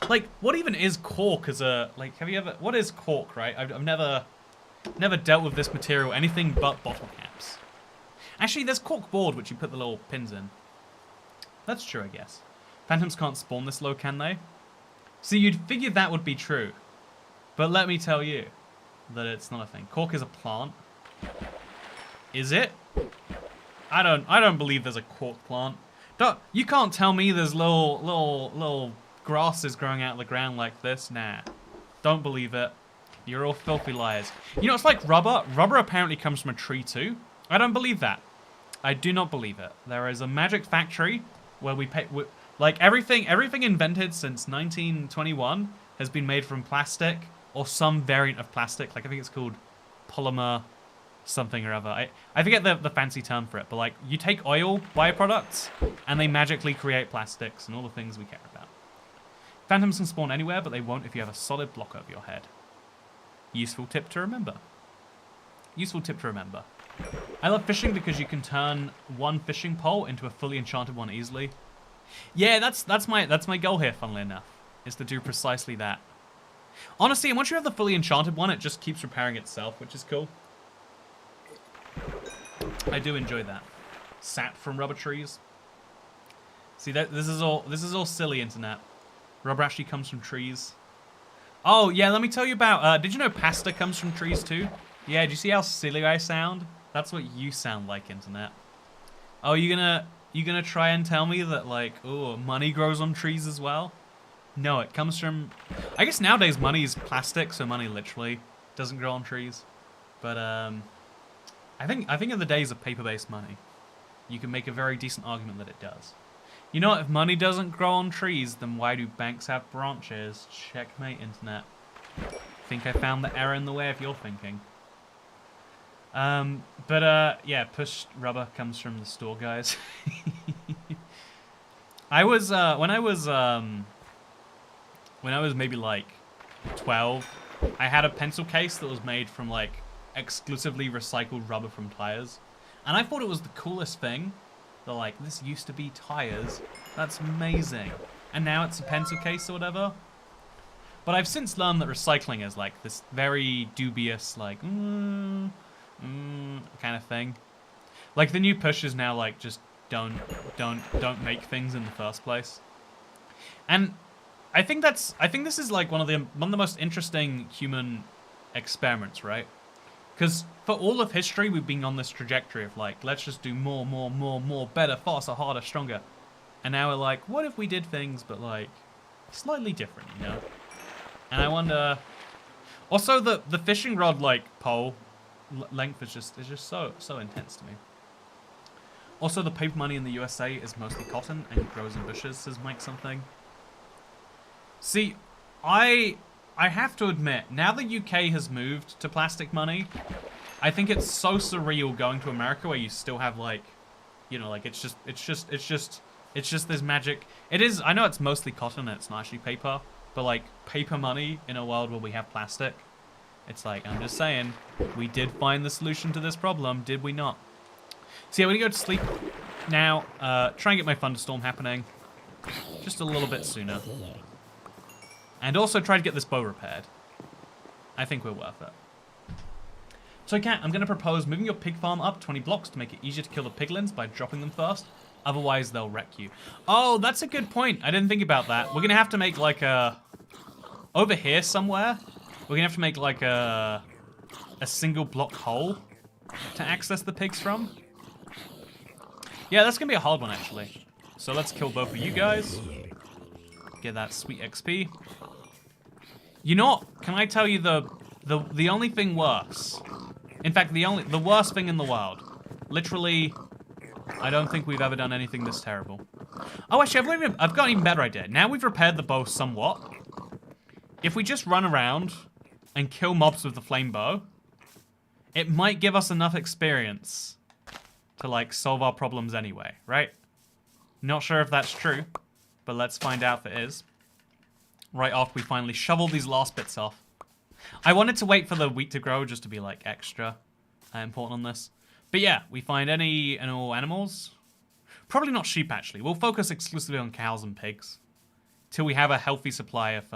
Like, what even is cork as a... Like, have you ever... What is cork, right? I've never... Never dealt with this material anything but bottle caps. Actually, there's cork board, which you put the little pins in. That's true, I guess. Phantoms can't spawn this low, can they? See, you'd figure that would be true. But let me tell you that it's not a thing. Cork is a plant. Is it? I don't believe there's a cork plant. You can't tell me there's little grasses growing out of the ground like this. Nah. Don't believe it. You're all filthy liars. You know, it's like rubber. Rubber apparently comes from a tree too. I don't believe that. I do not believe it. There is a magic factory where we pay... Like, everything invented since 1921 has been made from plastic or some variant of plastic. Like, I think it's called polymer something or other. I forget the fancy term for it, but, like, you take oil byproducts and they magically create plastics and all the things we care about. Phantoms can spawn anywhere, but they won't if you have a solid block over your head. Useful tip to remember. Useful tip to remember. I love fishing because you can turn one fishing pole into a fully enchanted one easily. Yeah, that's my goal here, funnily enough, is to do precisely that. Honestly, and once you have the fully enchanted one, it just keeps repairing itself, which is cool. I do enjoy that. Sap from rubber trees. See, this is all silly, internet. Rubber actually comes from trees. Oh yeah, let me tell you about. Did you know pasta comes from trees too? Yeah, do you see how silly I sound? That's what you sound like, internet. Oh, you gonna try and tell me that, like, oh, money grows on trees as well? No, it comes from... I guess nowadays money is plastic, so money literally doesn't grow on trees. But, I think in the days of paper-based money, you can make a very decent argument that it does. You know what? If money doesn't grow on trees, then why do banks have branches? Checkmate, internet. Think I found the error in the way of your thinking. Yeah, pushed rubber comes from the store, guys. When I was maybe like 12, I had a pencil case that was made from like exclusively recycled rubber from tires. And I thought it was the coolest thing. They're like, this used to be tires. That's amazing. And now it's a pencil case or whatever. But I've since learned that recycling is like this very dubious, like, kind of thing. Like the new push is now like just don't make things in the first place. And I think this is like one of the most interesting human experiments, right? Because for all of history, we've been on this trajectory of like, let's just do more, better, faster, harder, stronger. And now we're like, what if we did things but like slightly different, you know? And I wonder. Also, the fishing rod like pole length is just so intense to me. Also, the paper money in the USA is mostly cotton and grows in bushes, says Mike something. See, I have to admit, now the UK has moved to plastic money, I think it's so surreal going to America where you still have like, you know, like it's just this magic. It is, I know it's mostly cotton and it's not actually paper, but like paper money in a world where we have plastic, it's like, I'm just saying, we did find the solution to this problem, did we not? So yeah, we're gonna go to sleep now, try and get my thunderstorm happening just a little bit sooner. And also try to get this bow repaired. I think we're worth it. So Kat, I'm going to propose moving your pig farm up 20 blocks to make it easier to kill the piglins by dropping them first. Otherwise, they'll wreck you. Oh, that's a good point. I didn't think about that. We're going to have to make like a... Over here somewhere, we're going to have to make like a single block hole to access the pigs from. Yeah, that's going to be a hard one, actually. So let's kill both of you guys. Get that sweet XP. You know what? Can I tell you the only thing worse? In fact, the worst thing in the world. Literally, I don't think we've ever done anything this terrible. Oh, actually, I've got an even better idea. Now we've repaired the bow somewhat. If we just run around and kill mobs with the flame bow, it might give us enough experience to like solve our problems anyway, right? Not sure if that's true, but let's find out if it is. Right after we finally shovel these last bits off. I wanted to wait for the wheat to grow just to be like extra important on this. But yeah, we find any and all animals. Probably not sheep actually. We'll focus exclusively on cows and pigs till we have a healthy supply of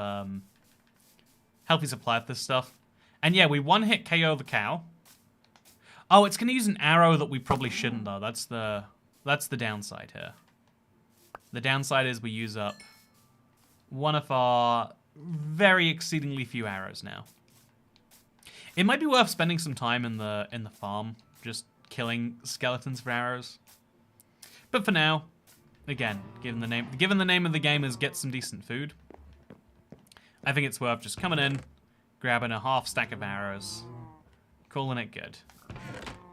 this stuff. And yeah, we one-hit KO the cow. Oh, it's going to use an arrow that we probably shouldn't, though. That's the downside here. The downside is we use up one of our very exceedingly few arrows now. It might be worth spending some time in the farm, just killing skeletons for arrows. But for now, again, given the name of the game is get some decent food, I think it's worth just coming in, grabbing a half stack of arrows, calling it good.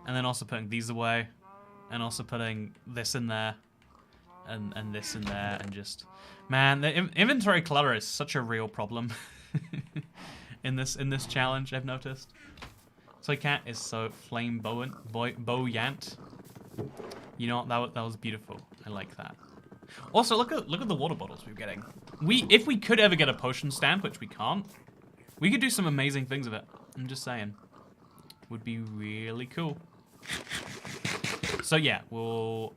And then also putting these away, and also putting this in there, and this in there, and just... Man, the inventory clutter is such a real problem in this challenge, I've noticed. Toy Cat is so flamboyant. You know what? That was beautiful. I like that. Also, look at the water bottles we're getting. If we could ever get a potion stamp, which we can't, we could do some amazing things with it. I'm just saying. Would be really cool. So yeah, we'll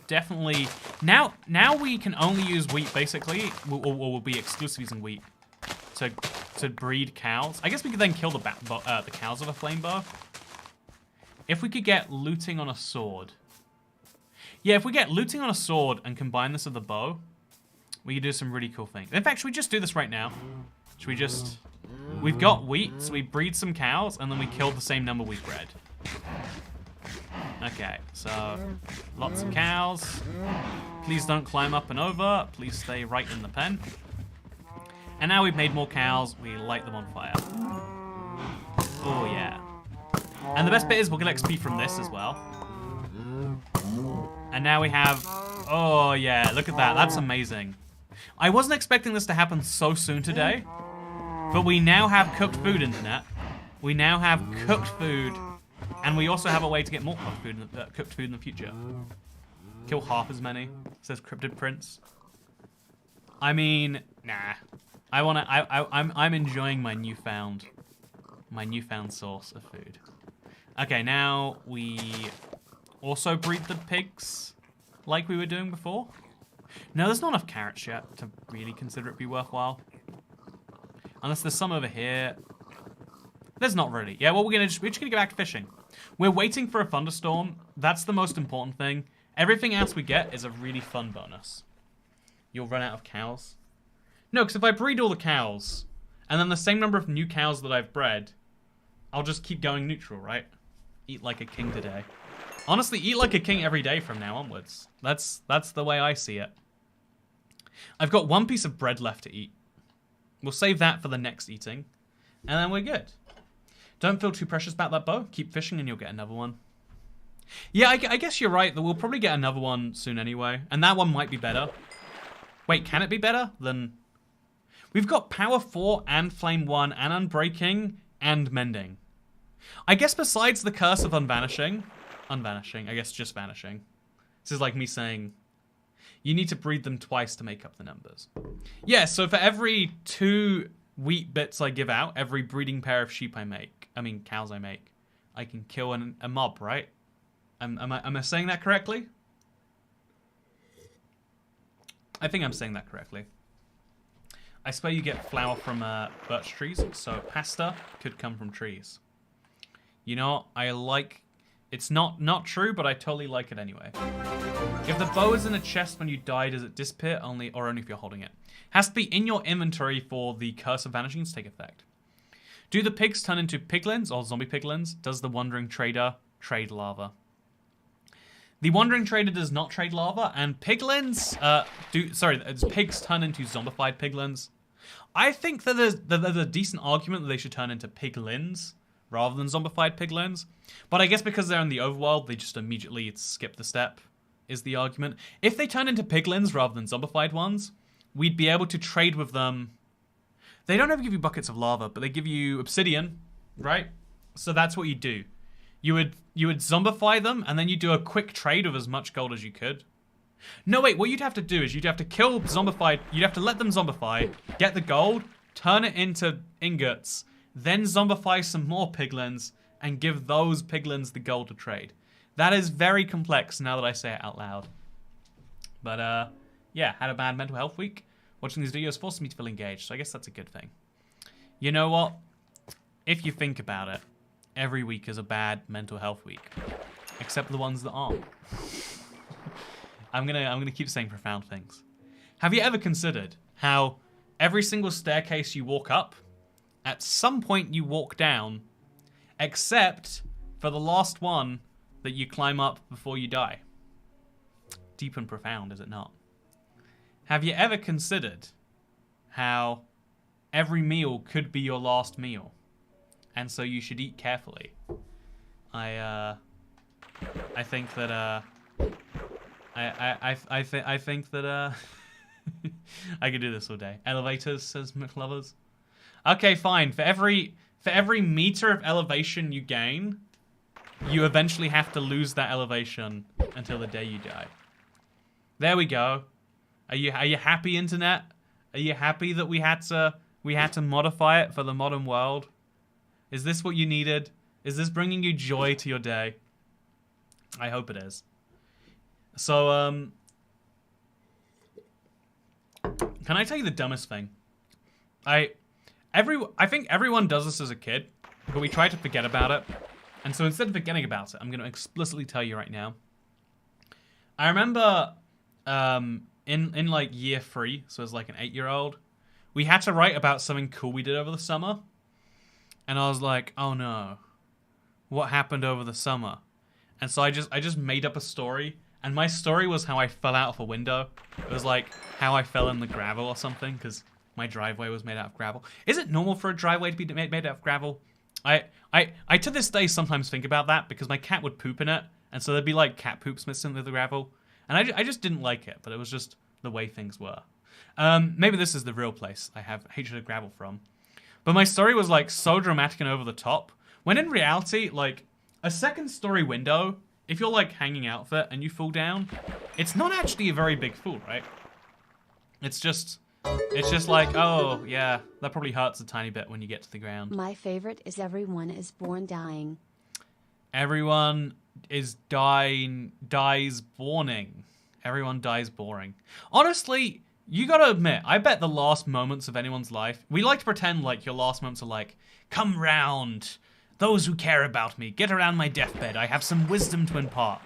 definitely... Now we can only use wheat, basically. We'll be exclusively using wheat to breed cows. I guess we could then kill the cows with a flame bow. If we could get looting on a sword. Yeah, if we get looting on a sword and combine this with a bow, we could do some really cool things. In fact, should we just do this right now? Should we just... We've got wheat, so we breed some cows, and then we kill the same number we bred. Okay, so lots of cows. Please don't climb up and over. Please stay right in the pen. And now we've made more cows, we light them on fire. Oh yeah. And the best bit is we'll get XP from this as well. And now we have... Oh yeah, look at that, that's amazing. I wasn't expecting this to happen so soon today. But we now have cooked food, internet. We now have cooked food. And we also have a way to get more cooked food in the future. Kill half as many, says Cryptid Prince. I mean, nah. I'm enjoying my newfound source of food. Okay, now we also breed the pigs like we were doing before. No, there's not enough carrots yet to really consider it be worthwhile. Unless there's some over here. There's not really. Yeah, well, we're just gonna go back to fishing. We're waiting for a thunderstorm. That's the most important thing. Everything else we get is a really fun bonus. You'll run out of cows. No, because if I breed all the cows, and then the same number of new cows that I've bred, I'll just keep going neutral, right? Eat like a king today. Honestly, eat like a king every day from now onwards. That's the way I see it. I've got one piece of bread left to eat. We'll save that for the next eating, and then we're good. Don't feel too precious about that bow. Keep fishing and you'll get another one. Yeah, I guess you're right. That we'll probably get another one soon anyway, and that one might be better. Wait, can it be better than... We've got Power 4 and Flame 1 and Unbreaking and Mending. I guess besides the Curse of Unvanishing, I guess just Vanishing. This is like me saying, you need to breed them twice to make up the numbers. Yeah, so for every 2 wheat bits I give out, every breeding pair of sheep I make, cows I make, I can kill a mob, right? Am I saying that correctly? I think I'm saying that correctly. I swear you get flour from birch trees, so pasta could come from trees. You know, I like... It's not true, but I totally like it anyway. If the bow is in a chest when you die, does it disappear? Only if you're holding it. Has to be in your inventory for the Curse of Vanishing to take effect. Do the pigs turn into piglins or zombie piglins? Does the Wandering Trader trade lava? The Wandering Trader does not trade lava, and piglins pigs turn into zombified piglins. I think that there's a decent argument that they should turn into piglins rather than zombified piglins. But I guess because they're in the overworld, they just immediately skip the step, is the argument. If they turn into piglins rather than zombified ones, we'd be able to trade with them. They don't ever give you buckets of lava, but they give you obsidian, right? So that's what you do. You would zombify them, and then you do a quick trade of as much gold as you could. No, wait, what you'd have to do is you'd have to kill zombified, you'd have to let them zombify, get the gold, turn it into ingots, then zombify some more piglins, and give those piglins the gold to trade. That is very complex now that I say it out loud. But, yeah, had a bad mental health week. Watching these videos forces me to feel engaged, so I guess that's a good thing. You know what? if you think about it, every week is a bad mental health week, except the ones that aren't. I'm gonna keep saying profound things. Have you ever considered how every single staircase you walk up, at some point you walk down, except for the last one that you climb up before you die? Deep and profound, is it not? Have you ever considered how every meal could be your last meal, and so you should eat carefully? I think that I think that I could do this all day. Elevators, says McLovers. Okay, fine. For every meter of elevation you gain, you eventually have to lose that elevation until the day you die. There we go. Are you happy, internet? Are you happy that we had to modify it for the modern world? Is this what you needed? Is this bringing you joy to your day? I hope it is. So, can I tell you the dumbest thing? I think everyone does this as a kid, but we try to forget about it. And so instead of forgetting about it, I'm going to explicitly tell you right now. I remember in like year 3, so as like an 8-year-old, we had to write about something cool we did over the summer. And I was like, oh no, what happened over the summer? And so I just made up a story. And my story was how I fell out of a window. It was like how I fell in the gravel or something, because my driveway was made out of gravel. Is it normal for a driveway to be made out of gravel? I to this day sometimes think about that, because my cat would poop in it, and so there'd be like cat poops mixed in with the gravel. And I just didn't like it, but it was just the way things were. Maybe this is the real place I have hatred of gravel from. But my story was like so dramatic and over the top, when in reality, like, a second story window, if you're like hanging out of it and you fall down, it's not actually a very big fall, right? It's just like, oh yeah, that probably hurts a tiny bit when you get to the ground. My favorite is everyone is born dying. Everyone is dies boring. Everyone dies boring. Honestly, you gotta admit, I bet the last moments of anyone's life, we like to pretend like your last moments are like, come round, those who care about me, get around my deathbed, I have some wisdom to impart.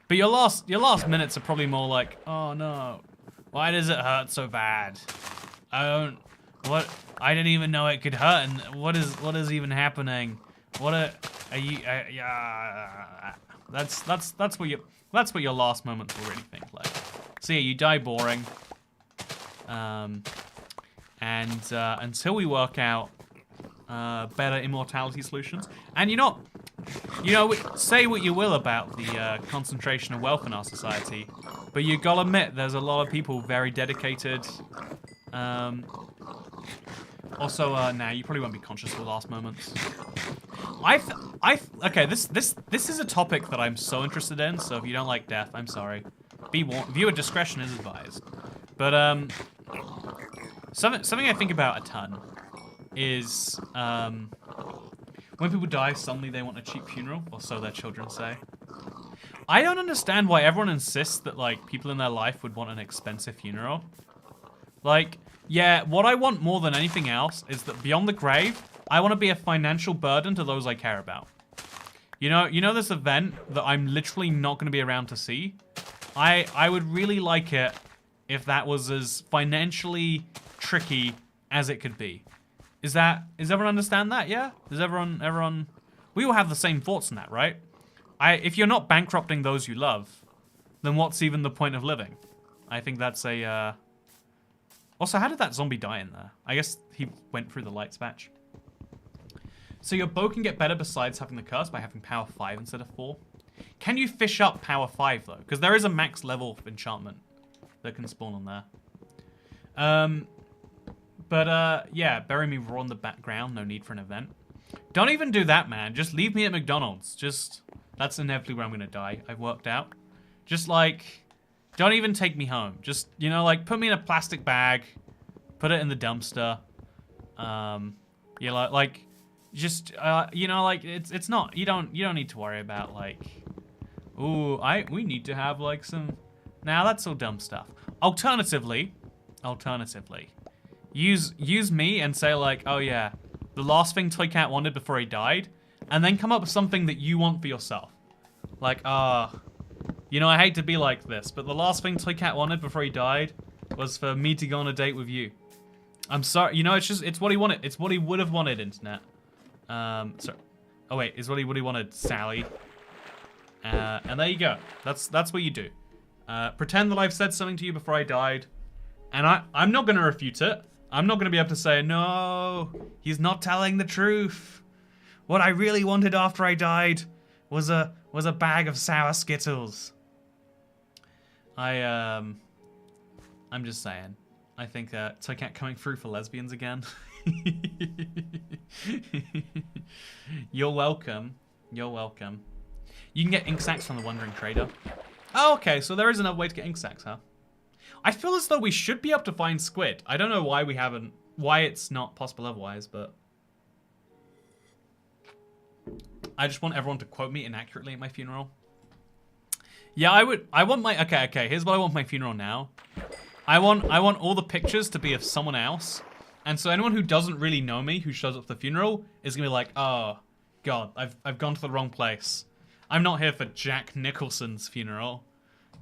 But your last minutes are probably more like, oh no, why does it hurt so bad? I didn't even know it could hurt, and what is even happening? That's what your last moments will really think like. So yeah, you die boring. And until we work out better immortality solutions, and say what you will about the concentration of wealth in our society, but you gotta admit there's a lot of people very dedicated. Also, nah, you probably won't be conscious of the last moments. Okay, this is a topic that I'm so interested in. So if you don't like death, I'm sorry. Be warned. Viewer discretion is advised. But something I think about a ton is when people die, suddenly they want a cheap funeral, or so their children say. I don't understand why everyone insists that like people in their life would want an expensive funeral. Like, yeah, what I want more than anything else is that beyond the grave, I want to be a financial burden to those I care about. You know this event that I'm literally not going to be around to see? I would really like it if that was as financially tricky as it could be. Does everyone understand that? Yeah? Does everyone... We all have the same thoughts on that, right? If you're not bankrupting those you love, then what's even the point of living? I think that's a... Also, how did that zombie die in there? I guess he went through the lights patch. So your bow can get better besides having the curse by having power 5 instead of 4. Can you fish up power 5 though? Because there is a max level of enchantment that can spawn on there. Yeah, bury me raw in the background. No need for an event. Don't even do that, man. Just leave me at McDonald's. That's inevitably where I'm gonna die. I've worked out. Just like, don't even take me home. Just, like put me in a plastic bag, put it in the dumpster. It's not, you don't need to worry about like, ooh, we need to have like some, nah, that's all dumb stuff. Alternatively, use me and say like, oh yeah, the last thing Toy Cat wanted before he died, and then come up with something that you want for yourself. Like, you know, I hate to be like this, but the last thing Toy Cat wanted before he died was for me to go on a date with you. I'm sorry, you know, it's what he wanted. It's what he would have wanted, internet. Sorry. Oh wait, is what he wanted, Sally. And there you go. That's what you do. Pretend that I've said something to you before I died, and I'm not gonna refute it. I'm not gonna be able to say, no, he's not telling the truth. What I really wanted after I died was a bag of sour Skittles. I'm just saying. I think Toy Cat coming through for lesbians again. You're welcome. You're welcome. You can get ink sacs from the Wandering Trader. Oh, okay, so there is another way to get ink sacs, huh? I feel as though we should be able to find squid. I don't know why we haven't, why it's not possible otherwise, but I just want everyone to quote me inaccurately at my funeral. Yeah, I want my, okay, here's what I want my funeral now. I want all the pictures to be of someone else. And so anyone who doesn't really know me, who shows up at the funeral, is gonna be like, oh, God, I've gone to the wrong place. I'm not here for Jack Nicholson's funeral.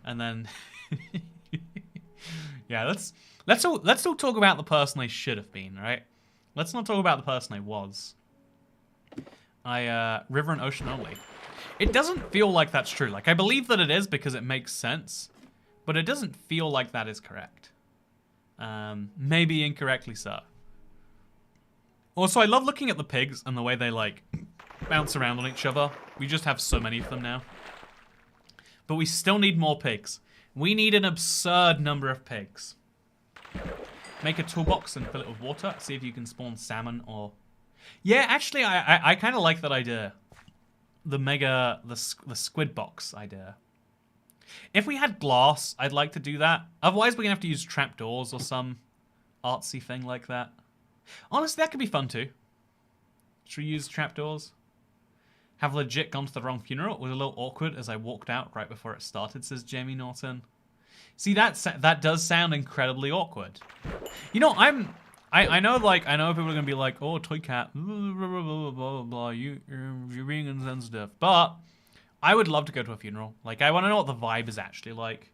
And then, yeah, let's all talk about the person I should have been, right? Let's not talk about the person I was. River and ocean only. It doesn't feel like that's true. Like, I believe that it is because it makes sense, but it doesn't feel like that is correct. Maybe incorrectly so. Also, I love looking at the pigs and the way they, like, bounce around on each other. We just have so many of them now. But we still need more pigs. We need an absurd number of pigs. Make a toolbox and fill it with water. See if you can spawn salmon or... Yeah, actually, I kind of like that idea. The squid box idea. If we had glass, I'd like to do that. Otherwise, we're going to have to use trapdoors or some artsy thing like that. Honestly, that could be fun too. Should we use trapdoors? Have legit gone to the wrong funeral. It was a little awkward as I walked out right before it started, says Jamie Norton. See, that does sound incredibly awkward. You know, I know people are gonna be like, oh, Toy Cat, blah, blah, blah, blah, blah, you're being insensitive. But I would love to go to a funeral. Like, I want to know what the vibe is actually like.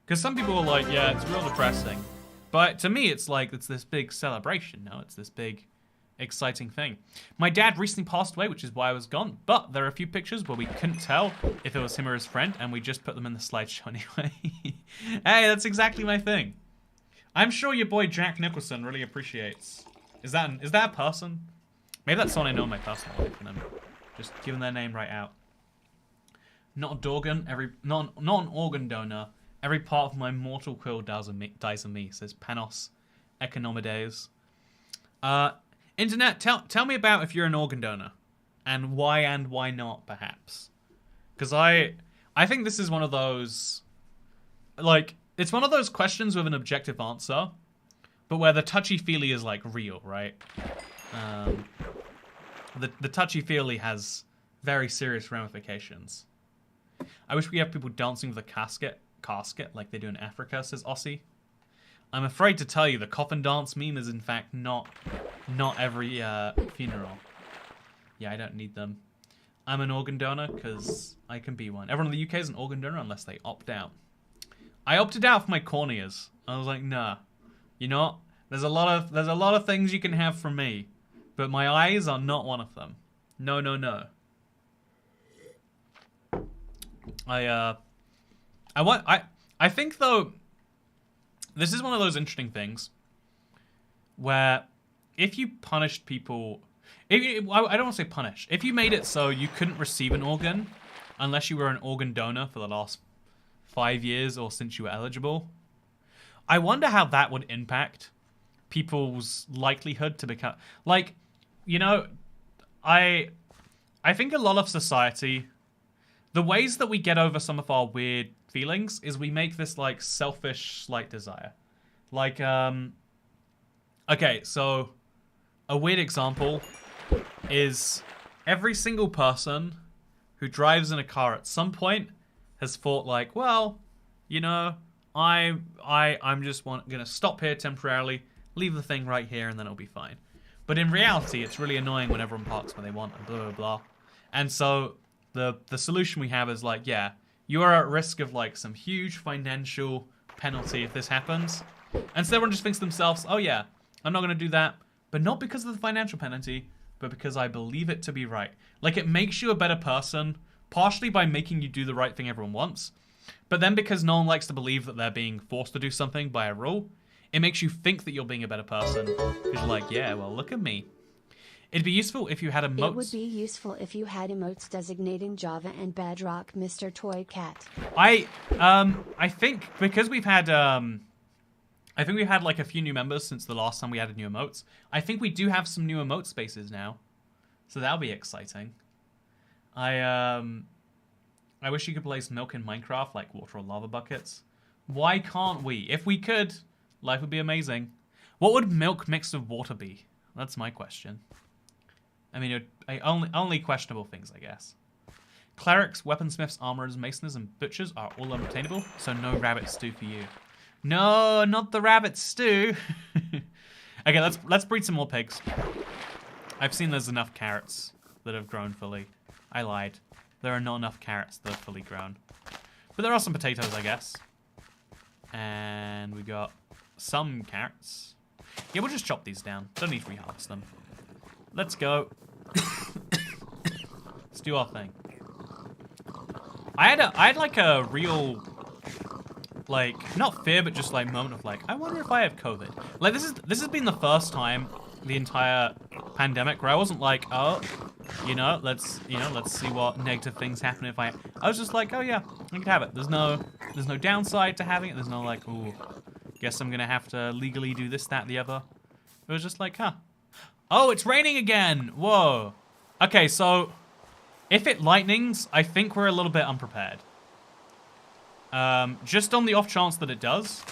Because some people are like, yeah, it's real depressing. But to me, it's like, it's this big celebration, no? It's this big, exciting thing. My dad recently passed away, which is why I was gone. But there are a few pictures where we couldn't tell if it was him or his friend, and we just put them in the slideshow anyway. Hey, that's exactly my thing. I'm sure your boy Jack Nicholson really appreciates. Is that a person? Maybe that's someone I know in my personal life, and I'm just giving their name right out. Not a dorgan, not an organ donor. Every part of my mortal quill dies of me, says Panos Economides. Internet, tell me about if you're an organ donor. And why not, perhaps. Because I think this is one of those, like, it's one of those questions with an objective answer, but where the touchy-feely is, like, real, right? The touchy-feely has very serious ramifications. I wish we had people dancing with a casket like they do in Africa, says Aussie. I'm afraid to tell you the coffin dance meme is in fact not every funeral. Yeah, I don't need them. I'm an organ donor because I can be one. Everyone in the UK is an organ donor unless they opt out. I opted out for my corneas. I was like, nah. You know what? There's a lot of things you can have from me, but my eyes are not one of them. No, no, no. I think though, this is one of those interesting things where if you punished people, I don't want to say punish. If you made it so you couldn't receive an organ unless you were an organ donor for the last 5 years or since you were eligible, I wonder how that would impact people's likelihood to become, like, you know, I think a lot of society, the ways that we get over some of our weird feelings is we make this, like, selfish slight desire. Like, okay, so a weird example is every single person who drives in a car at some point has thought, like, well, you know, I'm just gonna stop here temporarily, leave the thing right here, and then it'll be fine. But in reality, it's really annoying when everyone parks when they want and blah, blah, blah. And so the solution we have is like, yeah, you are at risk of like some huge financial penalty if this happens. And so everyone just thinks to themselves, oh yeah, I'm not going to do that. But not because of the financial penalty, but because I believe it to be right. Like, it makes you a better person, partially by making you do the right thing everyone wants. But then because no one likes to believe that they're being forced to do something by a rule, it makes you think that you're being a better person. Because you're like, yeah, well, look at me. It'd be useful if you had emotes. It would be useful if you had emotes designating Java and Bedrock, Mr. Toy Cat. I think because we've had I think we've had like a few new members since the last time we added new emotes. I think we do have some new emote spaces now, so that'll be exciting. I wish you could place milk in Minecraft like water or lava buckets. Why can't we? If we could, life would be amazing. What would milk mixed with water be? That's my question. I mean, only questionable things, I guess. Clerics, weaponsmiths, armorers, masoners, and butchers are all unobtainable, so no rabbit stew for you. No, not the rabbit stew. Okay, let's breed some more pigs. I've seen there's enough carrots that have grown fully. I lied. There are not enough carrots that are fully grown. But there are some potatoes, I guess. And we got some carrots. Yeah, we'll just chop these down. Don't need to reharvest them. Let's go. Let's do our thing. I had like a real, like, not fear, but just like moment of like, I wonder if I have COVID. Like, this has been the first time the entire pandemic where I wasn't like, oh, let's see what negative things happen if I was just like, oh yeah, I could have it. There's no downside to having it. There's no like, ooh, guess I'm gonna have to legally do this, that, the other. It was just like, huh. Oh, it's raining again. Whoa. Okay, so if it lightnings, I think we're a little bit unprepared. Just on the off chance that it does.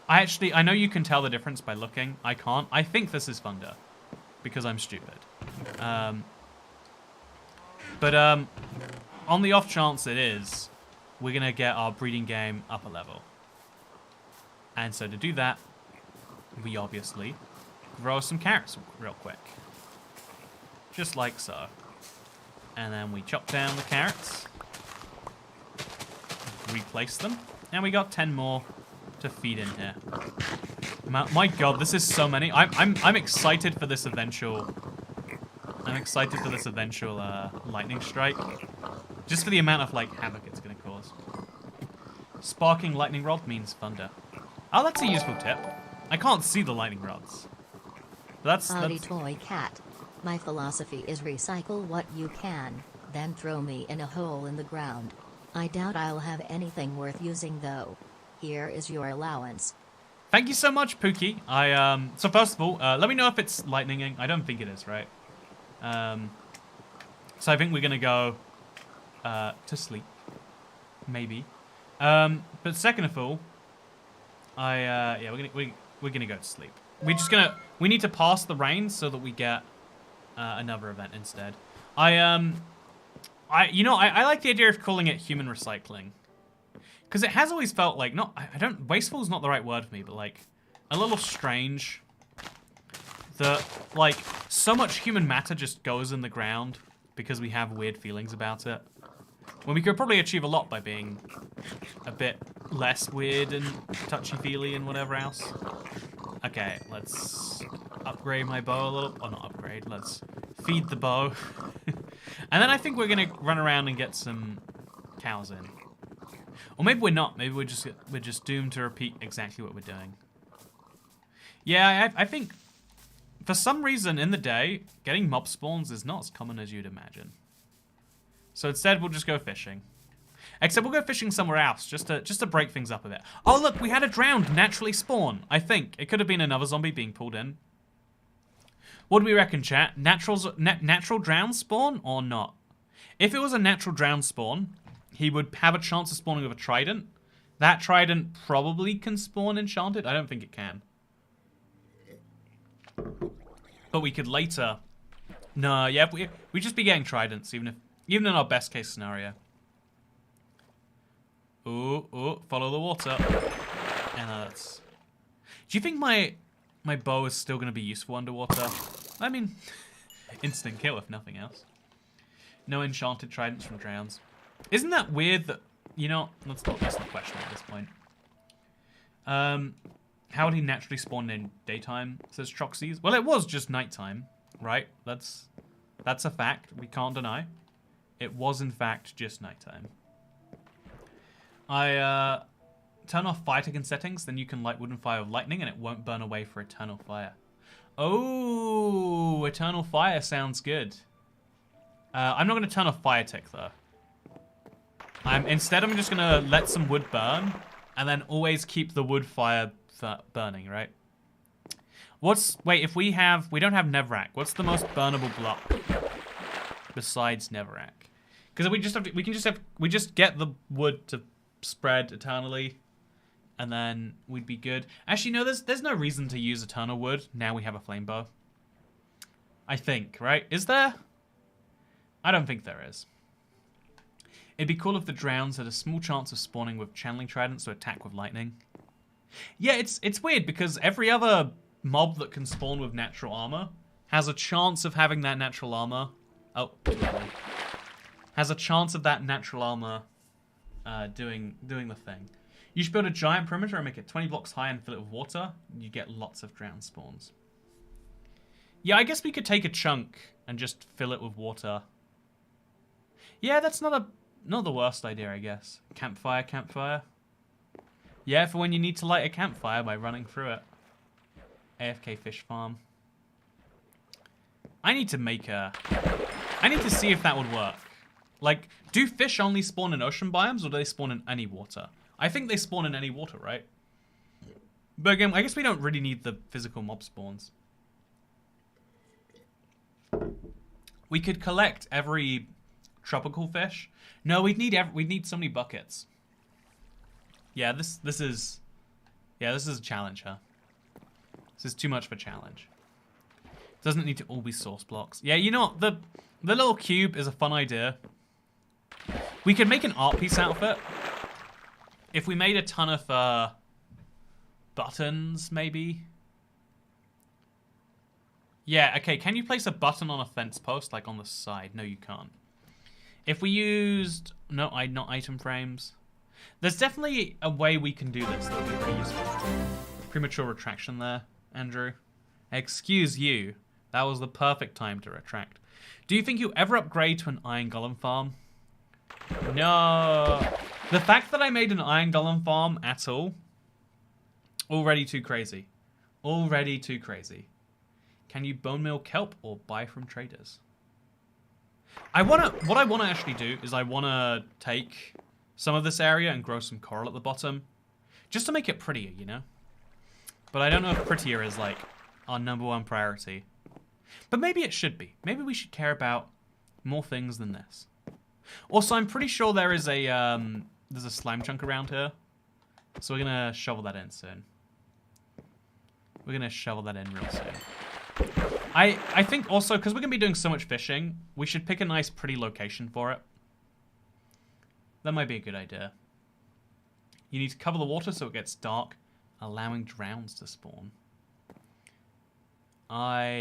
I know you can tell the difference by looking. I can't. I think this is thunder because I'm stupid. But on the off chance it is, we're gonna get our breeding game up a level. And so to do that, we obviously grow some carrots real quick. Just like so. And then we chop down the carrots. Replace them. And we got 10 more to feed in here. My god, this is so many. I'm excited for this eventual... lightning strike. Just for the amount of, like, havoc it's gonna cause. Sparking lightning rod means thunder. Oh, that's a useful tip. I can't see the lightning rods. That's... Toy Cat. My philosophy is recycle what you can, then throw me in a hole in the ground. I doubt I'll have anything worth using though. Here is your allowance. Thank you so much, Pookie. So first of all, let me know if it's lightninging. I don't think it is, right? So I think we're gonna go to sleep, maybe. But second of all, yeah, we're gonna go to sleep. We need to pass the rain so that we get another event instead. I like the idea of calling it human recycling. Because it has always felt like, wasteful is not the right word for me, but like, a little strange that, like, so much human matter just goes in the ground because we have weird feelings about it. When we could probably achieve a lot by being a bit less weird and touchy-feely and whatever else. Okay, let's upgrade my bow a little. Or not upgrade, let's feed the bow. And then I think we're gonna run around and get some cows in. Or maybe we're not. Maybe we're just doomed to repeat exactly what we're doing. Yeah, I think for some reason in the day, getting mob spawns is not as common as you'd imagine. So instead, we'll just go fishing. Except we'll go fishing somewhere else, just to break things up a bit. Oh look, we had a drowned naturally spawn. I think it could have been another zombie being pulled in. What do we reckon, chat? Natural drown spawn or not? If it was a natural drown spawn, he would have a chance of spawning with a trident. That trident probably can spawn enchanted. I don't think it can. But we could later. No, yeah, we just be getting tridents, even in our best case scenario. Ooh, follow the water. And that's... Do you think my My bow is still going to be useful underwater. I mean, instant kill if nothing else. No enchanted tridents from drowns. Isn't that weird that, you know, that's not the question at this point. How would he naturally spawn in daytime, says Troxys? Well, it was just nighttime, right? That's a fact we can't deny. It was, in fact, just nighttime. I turn off fire ticket settings, then you can light wooden fire with lightning and it won't burn away for eternal fire. Oh, eternal fire sounds good. I'm not going to turn off fire tick, though. Instead, I'm just going to let some wood burn and then always keep the wood fire burning, right? Wait, if we don't have Nevrak, what's the most burnable block besides Nevrak? Because we just get the wood to spread eternally and then we'd be good. Actually, no, there's no reason to use eternal wood. Now we have a flame bow. I think, right? Is there? I don't think there is. It'd be cool if the drowns had a small chance of spawning with channeling tridents to attack with lightning. Yeah, it's weird because every other mob that can spawn with natural armor has a chance of having that natural armor. Oh, has a chance of that natural armor doing the thing. You should build a giant perimeter and make it 20 blocks high and fill it with water. You get lots of drown spawns. Yeah, I guess we could take a chunk and just fill it with water. Yeah, that's not the worst idea, I guess. Campfire. Yeah, for when you need to light a campfire by running through it. AFK fish farm. I need to see if that would work. Like, do fish only spawn in ocean biomes or do they spawn in any water? I think they spawn in any water, right? But again, I guess we don't really need the physical mob spawns. We could collect every tropical fish. No, we'd need so many buckets. Yeah, this is a challenge, huh? This is too much of a challenge. Doesn't need to all be source blocks. Yeah, you know what? The little cube is a fun idea. We could make an art piece out of it. If we made a ton of buttons, maybe. Yeah, okay, can you place a button on a fence post, like on the side? No, you can't. If we used... No, not item frames. There's definitely a way we can do this that would be very useful. Premature retraction there, Andrew. Excuse you. That was the perfect time to retract. Do you think you'll ever upgrade to an iron golem farm? No. The fact that I made an iron golem farm at all, already too crazy. Already too crazy. Can you bone meal kelp or buy from traders? What I wanna actually do is I wanna take some of this area and grow some coral at the bottom, just to make it prettier, you know? But I don't know if prettier is like our #1 priority. But maybe it should be. Maybe we should care about more things than this. Also, I'm pretty sure there is there's a slime chunk around here. So we're gonna shovel that in soon. We're gonna shovel that in real soon. I think also, because we're gonna be doing so much fishing, we should pick a nice pretty location for it. That might be a good idea. You need to cover the water so it gets dark, allowing drowns to spawn. I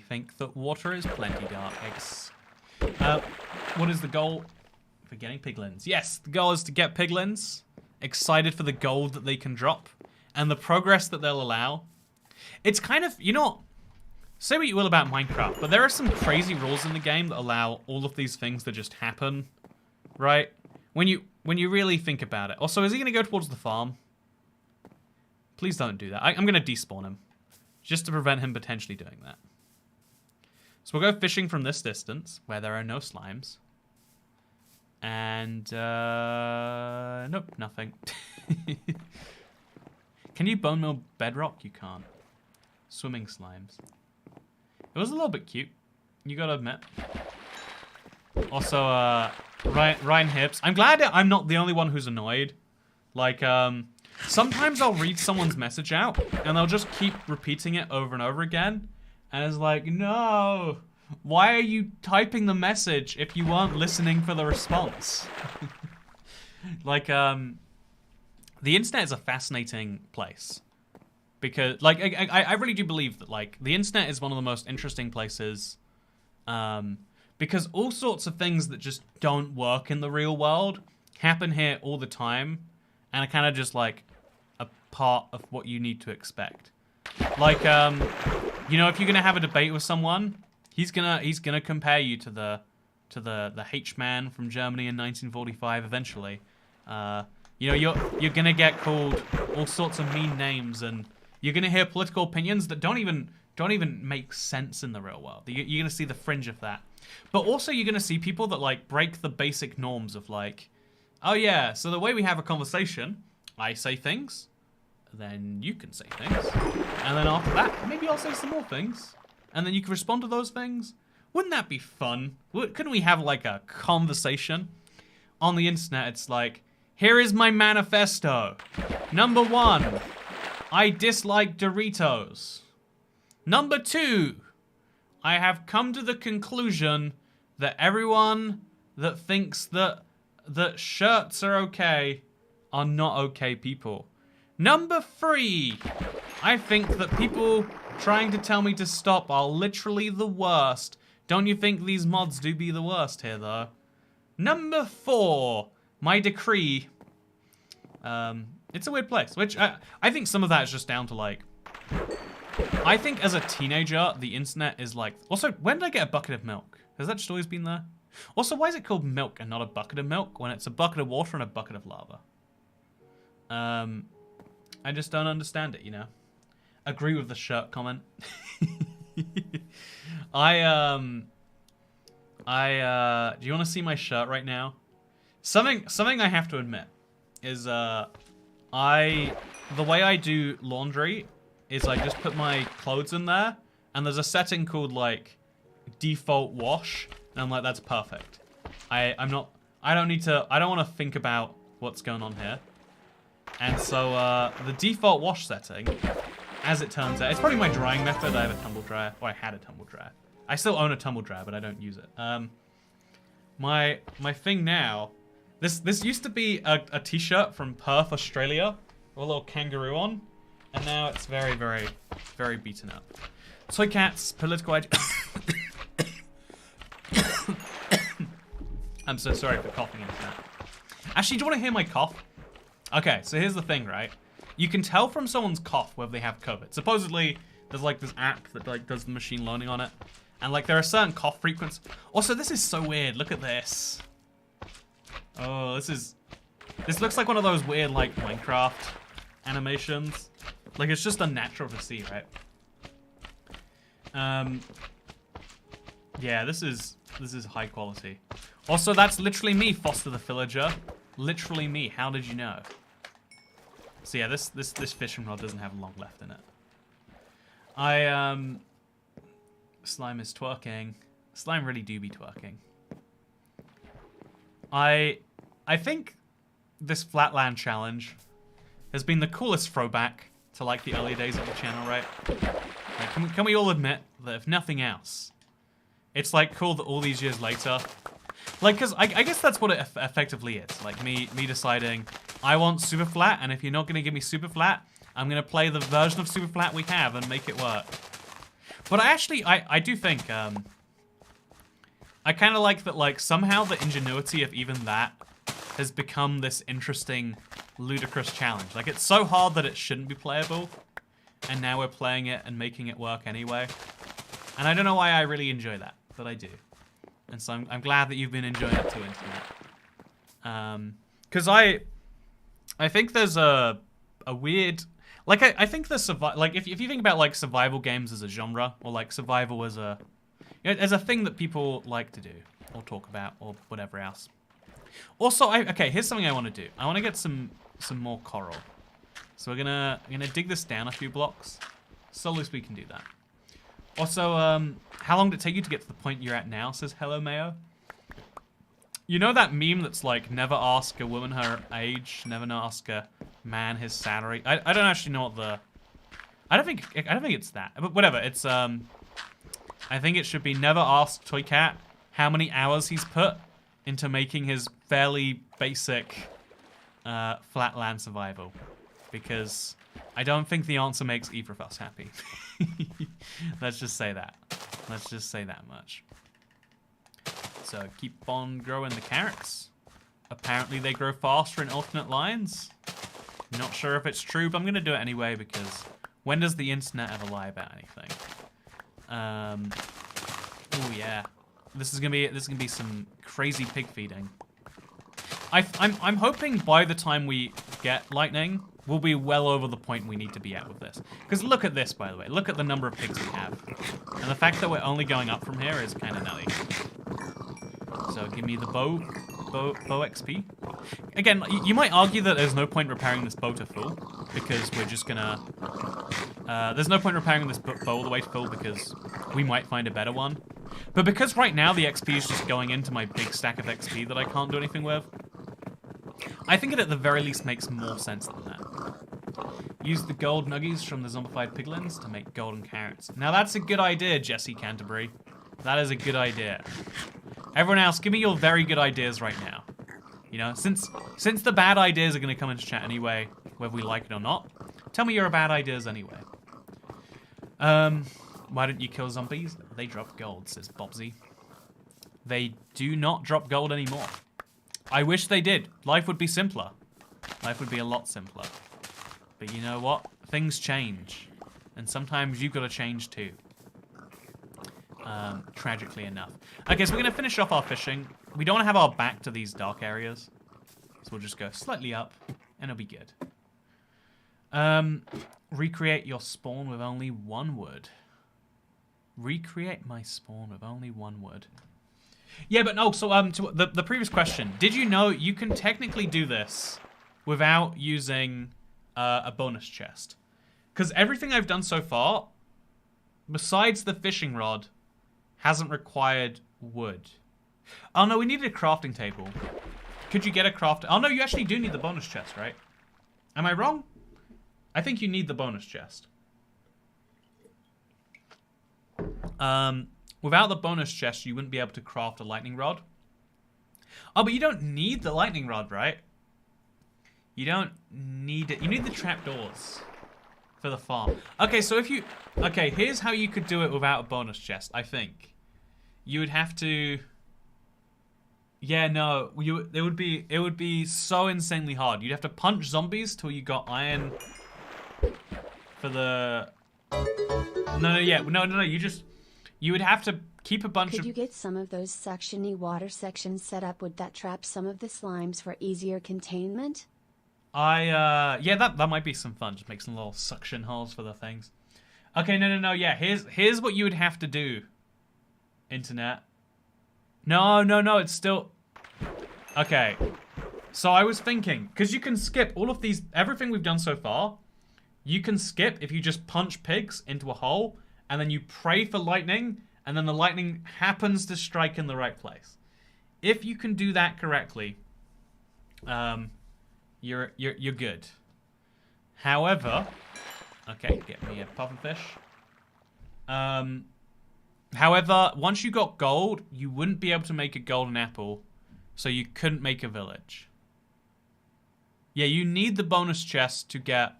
think that water is plenty dark. What is the goal for getting piglins? Yes, the goal is to get piglins. Excited for the gold that they can drop and the progress that they'll allow. It's kind of, you know, say what you will about Minecraft, but there are some crazy rules in the game that allow all of these things to just happen, right? When you really think about it. Also, is he going to go towards the farm? Please don't do that. I'm going to despawn him, just to prevent him potentially doing that. So we'll go fishing from this distance, where there are no slimes. And, nope, nothing. Can you bone meal bedrock? You can't. Swimming slimes. It was a little bit cute, you gotta admit. Also, Ryan Hips. I'm glad I'm not the only one who's annoyed. Like, sometimes I'll read someone's message out, and they'll just keep repeating it over and over again. And it's like, no, why are you typing the message if you weren't listening for the response? Like, the internet is a fascinating place. Because, like, I really do believe that, like, the internet is one of the most interesting places, because all sorts of things that just don't work in the real world happen here all the time, and are kind of just, like, a part of what you need to expect. Like, you know, if you're gonna have a debate with someone, he's gonna compare you to the H-man from Germany in 1945 eventually. You know, you're gonna get called all sorts of mean names, and you're gonna hear political opinions that don't even make sense in the real world. You're gonna see the fringe of that. But also you're gonna see people that, like, break the basic norms of, like, oh yeah, so the way we have a conversation, I say things, then you can say things, and then after that, maybe I'll say some more things, and then you can respond to those things. Wouldn't that be fun? Couldn't we have, like, a conversation? On the internet, it's like, here is my manifesto. Number 1, I dislike Doritos. Number 2, I have come to the conclusion that everyone that thinks that shirts are okay are not okay people. Number 3, I think that people trying to tell me to stop are literally the worst. Don't you think these mods do be the worst here, though? Number 4, my decree. It's a weird place, which I think some of that is just down to, like, I think as a teenager, the internet is like... Also, when did I get a bucket of milk? Has that just always been there? Also, why is it called milk and not a bucket of milk when it's a bucket of water and a bucket of lava? I just don't understand it, you know? Agree with the shirt comment. Do you want to see my shirt right now? Something I have to admit is, the way I do laundry is I just put my clothes in there, and there's a setting called, like, default wash, and I'm like, that's perfect. I don't want to think about what's going on here. And so, the default wash setting, as it turns out, it's probably my drying method. I have a tumble dryer, or I had a tumble dryer. I still own a tumble dryer, but I don't use it. My thing now, this used to be a t-shirt from Perth, Australia, with a little kangaroo on, and now it's very, very, very beaten up. Toy Cat's political I'm so sorry for coughing into that. Actually, do you want to hear my cough? Okay, so here's the thing, right? You can tell from someone's cough whether they have COVID. Supposedly, there's, like, this app that, like, does the machine learning on it. And, like, there are certain cough frequencies. Also, this is so weird. Look at this. Oh, this looks like one of those weird, like, Minecraft animations. Like, it's just unnatural to see, right? Yeah, this is high quality. Also, that's literally me, Foster the Villager. Literally me. How did you know? So yeah, this fishing rod doesn't have long left in it. Slime is twerking. Slime really do be twerking. I think this Flatland challenge has been the coolest throwback to, like, the early days of the channel, right? Like, can we all admit that if nothing else, it's, like, cool that all these years later, like, because I guess that's what it effectively is. Like, me deciding I want Superflat, and if you're not going to give me Superflat, I'm going to play the version of Superflat we have and make it work. But I do think, I kind of like that, like, somehow the ingenuity of even that has become this interesting, ludicrous challenge. Like, it's so hard that it shouldn't be playable, and now we're playing it and making it work anyway. And I don't know why I really enjoy that, but I do. And so I'm glad that you've been enjoying it too, Internet. Because I think there's a weird... Like, I think the like, if you think about, like, survival games as a genre, or, like, survival as a... You know, as a thing that people like to do, or talk about, or whatever else. Also, okay, here's something I want to do. I want to get some more coral. So we're gonna dig this down a few blocks. Slowly as we can do that. Also, how long did it take you to get to the point you're at now, says Hello Mayo. You know that meme that's like, never ask a woman her age, never ask a man his salary? I don't actually know what the... I don't think it's that, but whatever, it's, I think it should be never ask Toy Cat how many hours he's put into making his fairly basic, Flatland survival. Because I don't think the answer makes either of us happy. Let's just say that. Let's just say that much. So keep on growing the carrots. Apparently they grow faster in alternate lines. Not sure if it's true, but I'm gonna do it anyway because when does the internet ever lie about anything? Oh yeah, this is gonna be some crazy pig feeding. I'm hoping by the time we get lightning, we'll be well over the point we need to be at with this. Because look at this, by the way. Look at the number of pigs we have. And the fact that we're only going up from here is kind of nutty. So give me the bow XP. Again, you might argue that there's no point repairing this bow to full. Because we're just gonna... there's no point repairing this bow all the way to full because we might find a better one. But because right now the XP is just going into my big stack of XP that I can't do anything with, I think it at the very least makes more sense than that. Use the gold nuggies from the zombified piglins to make golden carrots. Now that's a good idea, Jesse Canterbury. That is a good idea. Everyone else, give me your very good ideas right now. You know, since the bad ideas are going to come into chat anyway, whether we like it or not, tell me your bad ideas anyway. Why don't you kill zombies? They drop gold, says Bobsy. They do not drop gold anymore. I wish they did. Life would be simpler. Life would be a lot simpler. But you know what? Things change. And sometimes you've got to change too. Tragically enough. Okay, so we're going to finish off our fishing. We don't want to have our back to these dark areas. So we'll just go slightly up, and it'll be good. Recreate your spawn with only 1 wood. Recreate my spawn with only 1 wood. Yeah, but no, so to the previous question, did you know you can technically do this without using a bonus chest? Because everything I've done so far, besides the fishing rod, hasn't required wood. Oh no, we needed a crafting table. Could you get a craft? Oh no, you actually do need the bonus chest, right? Am I wrong? I think you need the bonus chest. Without the bonus chest, you wouldn't be able to craft a lightning rod. Oh, but you don't need the lightning rod, right? You don't need it. You need the trapdoors for the farm. Okay, so if you... Okay, here's how you could do it without a bonus chest, I think. You would have to... Yeah, no. It would be so insanely hard. You'd have to punch zombies till you got iron for the... No, you would have to keep a bunch of... Could you get some of those suction-y water sections set up? Would that trap some of the slimes for easier containment? Yeah, that might be some fun. Just make some little suction holes for the things. Okay, no, yeah. Here's what you would have to do. Internet. No, it's still... Okay. So I was thinking, because you can skip all of these... Everything we've done so far, you can skip if you just punch pigs into a hole, and then you pray for lightning, and then the lightning happens to strike in the right place. If you can do that correctly, you're good. However, okay, get me a pufferfish. However, once you got gold, you wouldn't be able to make a golden apple, so you couldn't make a village. Yeah, you need the bonus chest to get...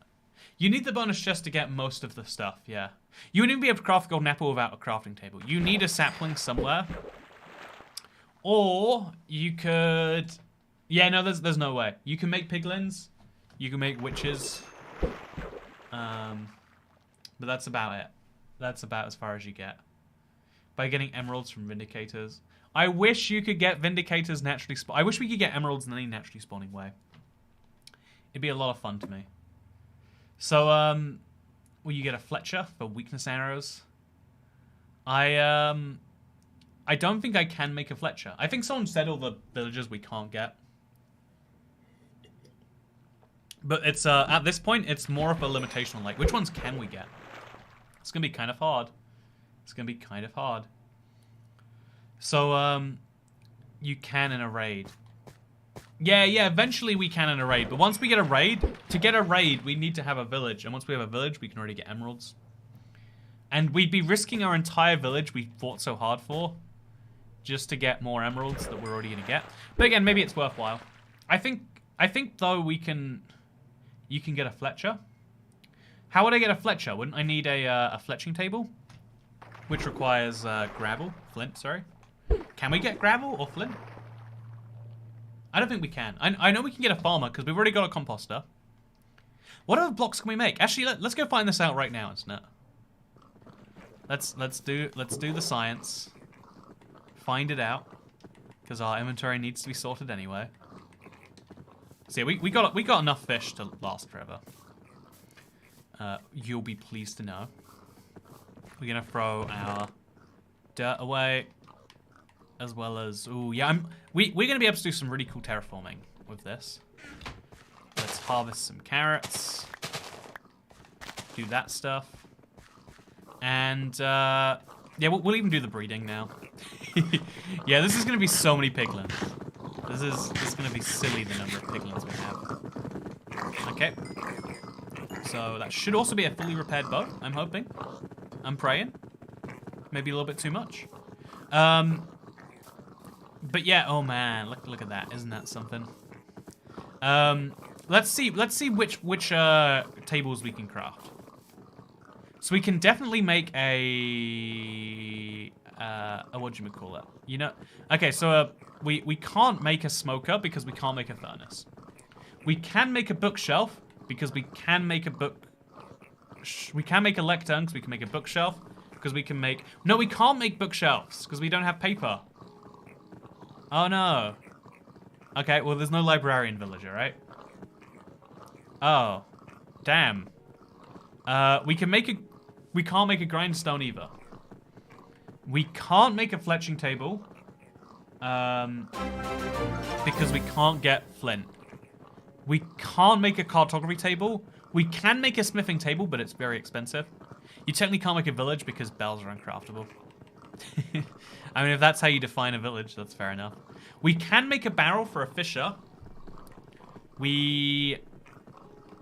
You need the bonus chest to get most of the stuff, yeah. You wouldn't even be able to craft a golden apple without a crafting table. You need a sapling somewhere. Or you could... Yeah, no, there's no way. You can make piglins. You can make witches. But that's about it. That's about as far as you get. By getting emeralds from vindicators. I wish you could get vindicators naturally spawn. I wish we could get emeralds in any naturally spawning way. It'd be a lot of fun to me. So, will you get a Fletcher for weakness arrows? I don't think I can make a Fletcher. I think someone said all the villagers we can't get. But it's, at this point, it's more of a limitation on, like, which ones can we get? It's gonna be kind of hard. It's gonna be kind of hard. So, you can in a raid. Yeah, eventually we can in a raid. But once we get a raid, to get a raid, we need to have a village. And once we have a village, we can already get emeralds. And we'd be risking our entire village we fought so hard for just to get more emeralds that we're already going to get. But again, maybe it's worthwhile. I think though, you can get a Fletcher. How would I get a fletcher? Wouldn't I need a fletching table? Which requires gravel. Flint, sorry. Can we get gravel or flint? I don't think we can. I know we can get a farmer because we've already got a composter. What other blocks can we make? Actually, let's go find this out right now, isn't it? Let's do the science. Find it out. Because our inventory needs to be sorted anyway. See, we got enough fish to last forever. You'll be pleased to know. We're gonna throw our dirt away, as well as we're gonna be able to do some really cool terraforming with this. Let's harvest some carrots. Do that stuff, and yeah, we'll even do the breeding now. Yeah, this is gonna be so many piglins. This is gonna be silly the number of piglins we have. Okay. So that should also be a fully repaired boat, I'm hoping. I'm praying. Maybe a little bit too much. But yeah, oh man, look at that. Isn't that something? Let's see which tables we can craft. So we can definitely make a whatchamacallit. You know, okay, so we can't make a smoker because we can't make a furnace. We can make a bookshelf because we can make a we can make a lectern because we can make a bookshelf because we can make... No, we can't make bookshelves because we don't have paper. Oh no. Okay, well there's no librarian villager, right? Oh. Damn. We can't make a grindstone either. We can't make a fletching table. Because we can't get flint. We can't make a cartography table. We can make a smithing table, but it's very expensive. You technically can't make a village because bells are uncraftable. I mean, if that's how you define a village, that's fair enough. We can make a barrel for a fisher. We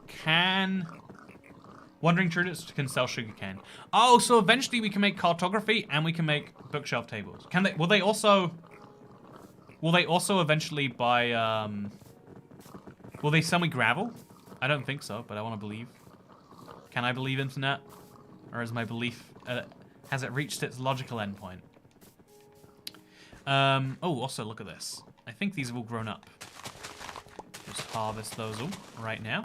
can... Wandering traders can sell sugarcane. Oh, so eventually we can make cartography and we can make bookshelf tables. Can they? Will they also eventually buy? Will they sell me gravel? I don't think so, but I want to believe. Can I believe internet, or is my belief has it reached its logical endpoint? Oh, also look at this. I think these have all grown up. Just harvest those all right now.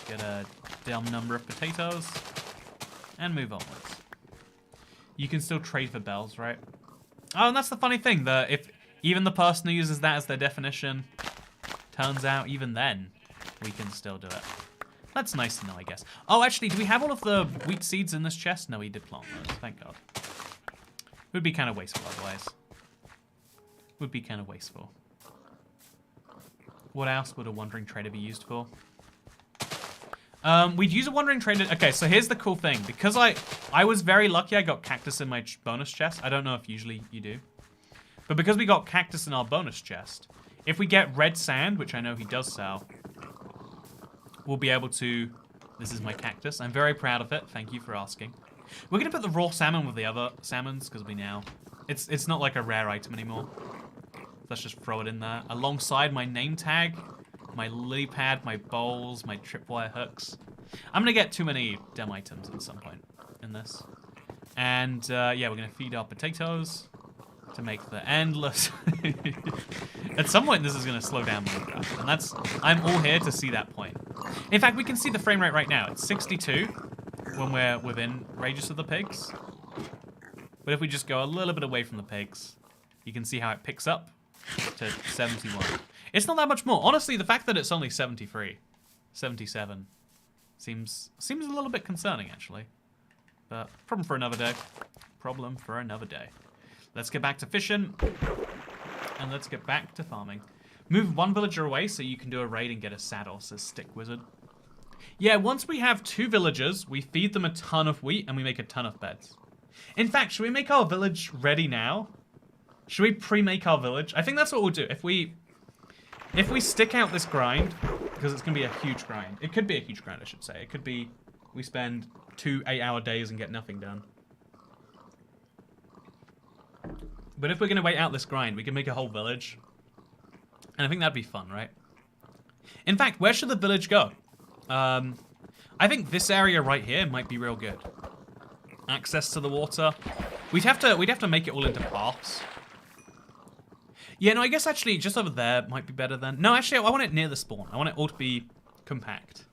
Get a dumb number of potatoes and move onwards. You can still trade for bells, right? Oh, and that's the funny thing, that if even the person who uses that as their definition, turns out even then we can still do it. That's nice to know, I guess. Oh, actually, do we have all of the wheat seeds in this chest? No, we did plant those, thank God. Would be kind of wasteful otherwise. Would be kind of wasteful. What else would a wandering trader be used for? We'd use a wandering trader. Okay, so here's the cool thing. Because I was very lucky I got cactus in my bonus chest. I don't know if usually you do. But because we got cactus in our bonus chest, if we get red sand, which I know he does sell, we'll be able to... This is my cactus. I'm very proud of it. Thank you for asking. We're going to put the raw salmon with the other salmons because we now... It's not like a rare item anymore. Let's just throw it in there. Alongside my name tag, my lily pad, my bowls, my tripwire hooks. I'm going to get too many dumb items at some point in this. And yeah, we're going to feed our potatoes to make the endless... At some point, this is going to slow down Minecraft. And that's... I'm all here to see that point. In fact, we can see the frame rate right now. It's 62 when we're within radius of the pigs. But if we just go a little bit away from the pigs, you can see how it picks up to 71. It's not that much more. Honestly, the fact that it's only 73, 77 seems a little bit concerning, actually. But problem for another day. Problem for another day. Let's get back to fishing. And let's get back to farming. Move one villager away so you can do a raid and get a saddle, says Stick Wizard. Yeah, once we have 2 villagers, we feed them a ton of wheat and we make a ton of beds. In fact, should we make our village ready now? Should we pre-make our village? I think that's what we'll do. If we stick out this grind, because it's going to be a huge grind. It could be a huge grind, I should say. It could be we spend 2 8-hour days and get nothing done. But if we're going to wait out this grind, we can make a whole village. And I think that'd be fun, right? In fact, where should the village go? I think this area right here might be real good. Access to the water. We'd have to make it all into paths. Yeah, no, I guess actually just over there might be better then. No, actually, I want it near the spawn. I want it all to be compact.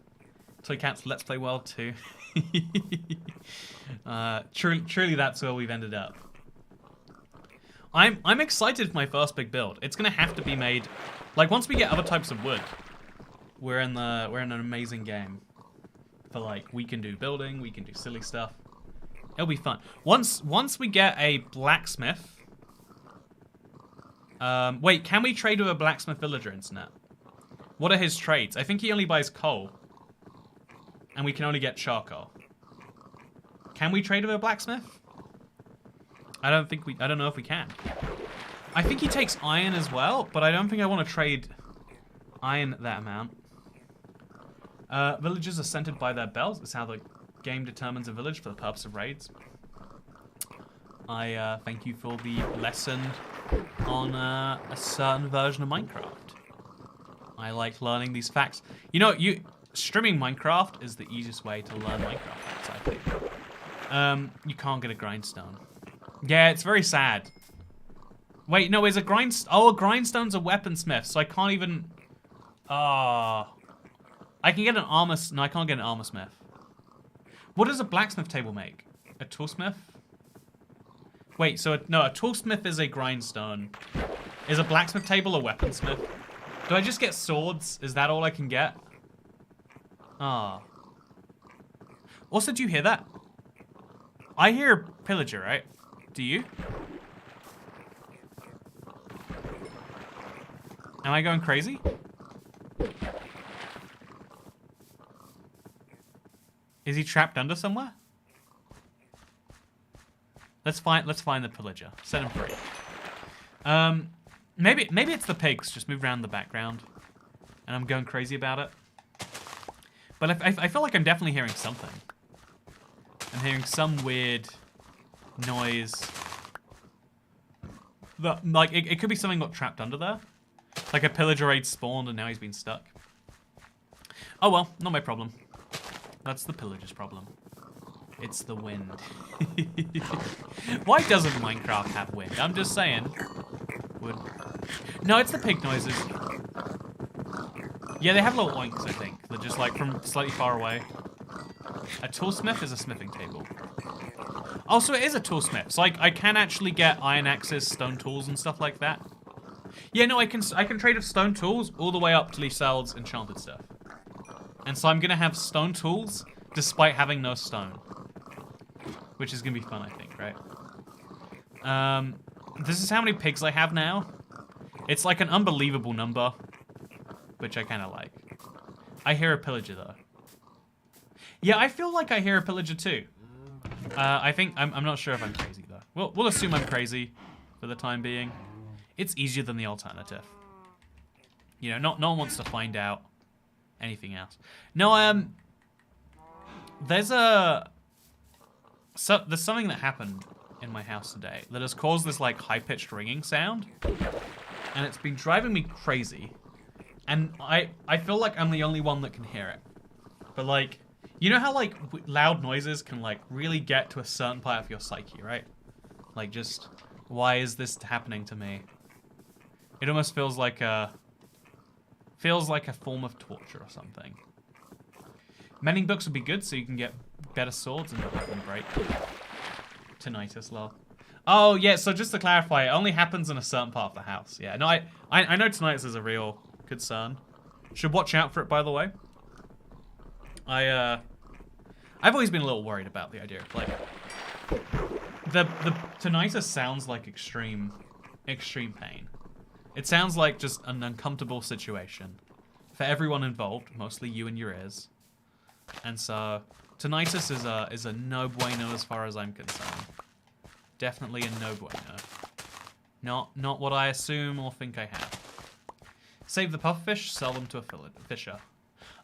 Toy Cats Let's Play World 2. Truly that's where we've ended up. I'm excited for my first big build. It's gonna have to be made, like once we get other types of wood, we're in an amazing game. For like, we can do building, we can do silly stuff. It'll be fun. Once we get a blacksmith. Wait, can we trade with a blacksmith villager, internet? What are his trades? I think he only buys coal. And we can only get charcoal. Can we trade with a blacksmith? I don't know if we can. I think he takes iron as well, but I don't think I want to trade iron that amount. Villagers are centered by their bells. It's how the game determines a village for the purpose of raids. I thank you for the lesson on a certain version of Minecraft. I like learning these facts. You know, streaming Minecraft is the easiest way to learn Minecraft facts, I think. You can't get a grindstone. Yeah, it's very sad. Wait, no, is a grindstone's a weaponsmith, so I can't even... I can get an armor... No, I can't get an armor smith. What does a blacksmith table make? A toolsmith? Wait, so no, a toolsmith is a grindstone. Is a blacksmith table a weaponsmith? Do I just get swords? Is that all I can get? Ah. Also, do you hear that? I hear a pillager, right? Do you? Am I going crazy? Is he trapped under somewhere? Let's find the pillager. Set him free. Maybe it's the pigs just move around the background, and I'm going crazy about it. But I feel like I'm definitely hearing something. I'm hearing some weird noise. Like it could be something got trapped under there, like a pillager raid spawned and now he's been stuck. Oh well, not my problem. That's the pillager's problem. It's the wind. Why doesn't Minecraft have wind? I'm just saying. Would. No, it's the pig noises. Yeah, they have little oinks, I think. They're just like from slightly far away. A toolsmith is a smithing table. Oh, so it is a toolsmith. So I can actually get iron axes, stone tools, and stuff like that. Yeah, no, I can trade with stone tools all the way up till he sells enchanted stuff. And so I'm gonna have stone tools despite having no stone. Which is gonna be fun, I think, right? This is how many pigs I have now. It's like an unbelievable number, which I kind of like. I hear a pillager though. Yeah, I feel like I hear a pillager too. I think I'm not sure if I'm crazy though. We'll assume I'm crazy for the time being. It's easier than the alternative. You know, no one wants to find out anything else. No, there's something that happened in my house today that has caused this like high-pitched ringing sound, and it's been driving me crazy. And I feel like I'm the only one that can hear it. But like, you know how like loud noises can like really get to a certain part of your psyche, right? Like just, why is this happening to me? It almost feels like a form of torture or something. Mending books would be good so you can get better swords and not let them break. Tinnitus, lol. Oh yeah, so just to clarify, it only happens in a certain part of the house. Yeah, no, I know tinnitus is a real concern. Should watch out for it, by the way. I've always been a little worried about the idea of like the tinnitus sounds like extreme pain. It sounds like just an uncomfortable situation for everyone involved, mostly you and your ears. And so tinnitus is a no bueno as far as I'm concerned. Definitely a no bueno. Not what I assume or think I have. Save the pufferfish, sell them to a fisher.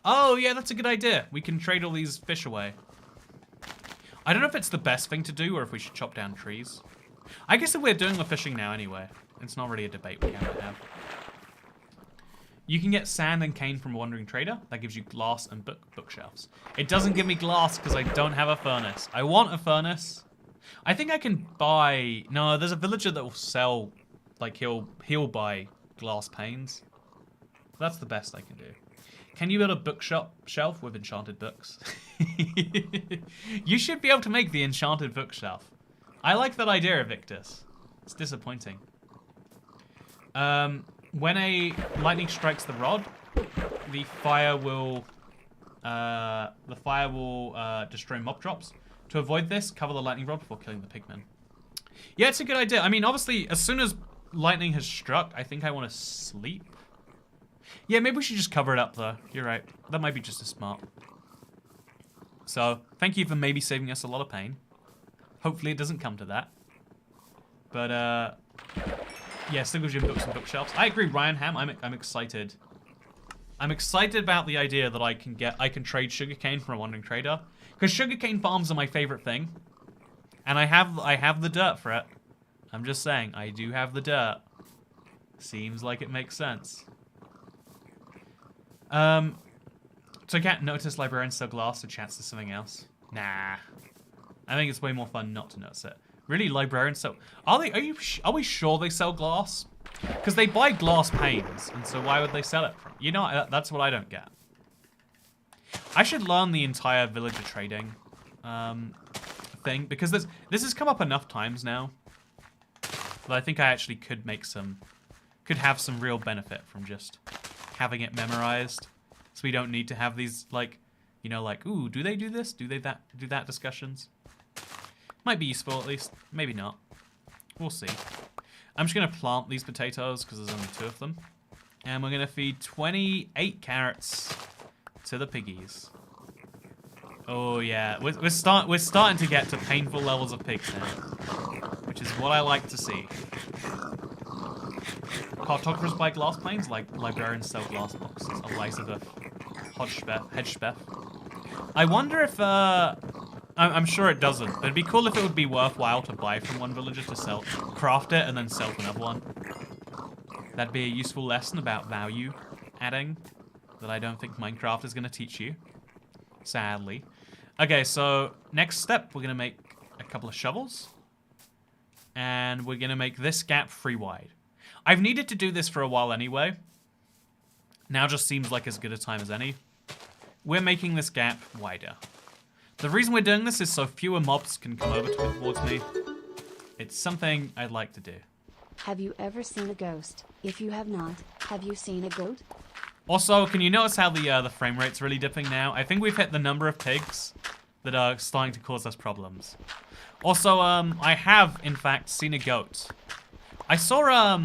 Oh yeah, that's a good idea. We can trade all these fish away. I don't know if it's the best thing to do or if we should chop down trees. I guess if we're doing the fishing now anyway, it's not really a debate we have to have. You can get sand and cane from a wandering trader. That gives you glass and bookshelves. It doesn't give me glass because I don't have a furnace. I want a furnace. I think I can buy... No, there's a villager that will sell... Like, he'll buy glass panes. That's the best I can do. Can you build a bookshelf with enchanted books? You should be able to make the enchanted bookshelf. I like that idea, Victus. It's disappointing. When a lightning strikes the rod, the fire will destroy mob drops. To avoid this, cover the lightning rod before killing the pigmen. Yeah, it's a good idea. I mean, obviously, as soon as lightning has struck, I think I want to sleep. Yeah, maybe we should just cover it up, though. You're right. That might be just as smart. So, thank you for maybe saving us a lot of pain. Hopefully it doesn't come to that. But, yeah, still gives you books and bookshelves. I agree, Ryan Ham. I'm excited. I'm excited about the idea that I can trade sugarcane from a wandering trader. Because sugarcane farms are my favorite thing. And I have the dirt for it. I'm just saying, I do have the dirt. Seems like it makes sense. So I can't notice librarians sell glass, so chance to something else. Nah. I think it's way more fun not to notice it. Really, librarians sell... Are we sure they sell glass? Because they buy glass panes, and so why would they sell it from? You know, that's what I don't get. I should learn the entire villager trading thing, because this has come up enough times now that I think I actually could have some real benefit from just having it memorized, so we don't need to have these, like, you know, like, ooh, do they do this? Do that discussions? Might be useful, at least. Maybe not. We'll see. I'm just going to plant these potatoes, because there's only 2 of them. And we're going to feed 28 carrots to the piggies. Oh, yeah. We're starting to get to painful levels of pigs now, which is what I like to see. Cartographers buy glass planes, like librarians sell glass boxes. Elizabeth Hedgespeth. I wonder if, I'm sure it doesn't. It'd be cool if it would be worthwhile to buy from one villager to craft it, and then sell to another one. That'd be a useful lesson about value adding that I don't think Minecraft is going to teach you. Sadly. Okay, so next step, we're going to make a couple of shovels. And we're going to make this gap 3 wide. I've needed to do this for a while anyway. Now just seems like as good a time as any. We're making this gap wider. The reason we're doing this is so fewer mobs can come over towards me. It's something I'd like to do. Have you ever seen a ghost? If you have not, have you seen a goat? Also, can you notice how the frame rate's really dipping now? I think we've hit the number of pigs that are starting to cause us problems. Also, I have, in fact, seen a goat. I saw,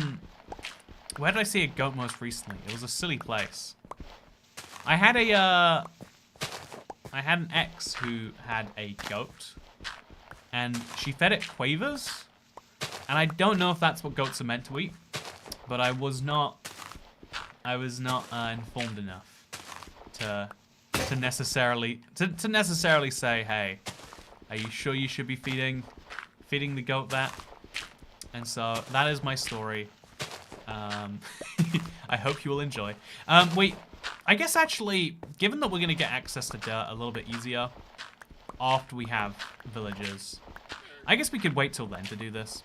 where did I see a goat most recently? It was a silly place. I had an ex who had a goat, and she fed it quavers, and I don't know if that's what goats are meant to eat, but I was not informed enough to necessarily say, hey, are you sure you should be feeding the goat that? And so that is my story. I hope you will enjoy. Wait, I guess actually, given that we're going to get access to dirt a little bit easier after we have villagers, I guess we could wait till then to do this.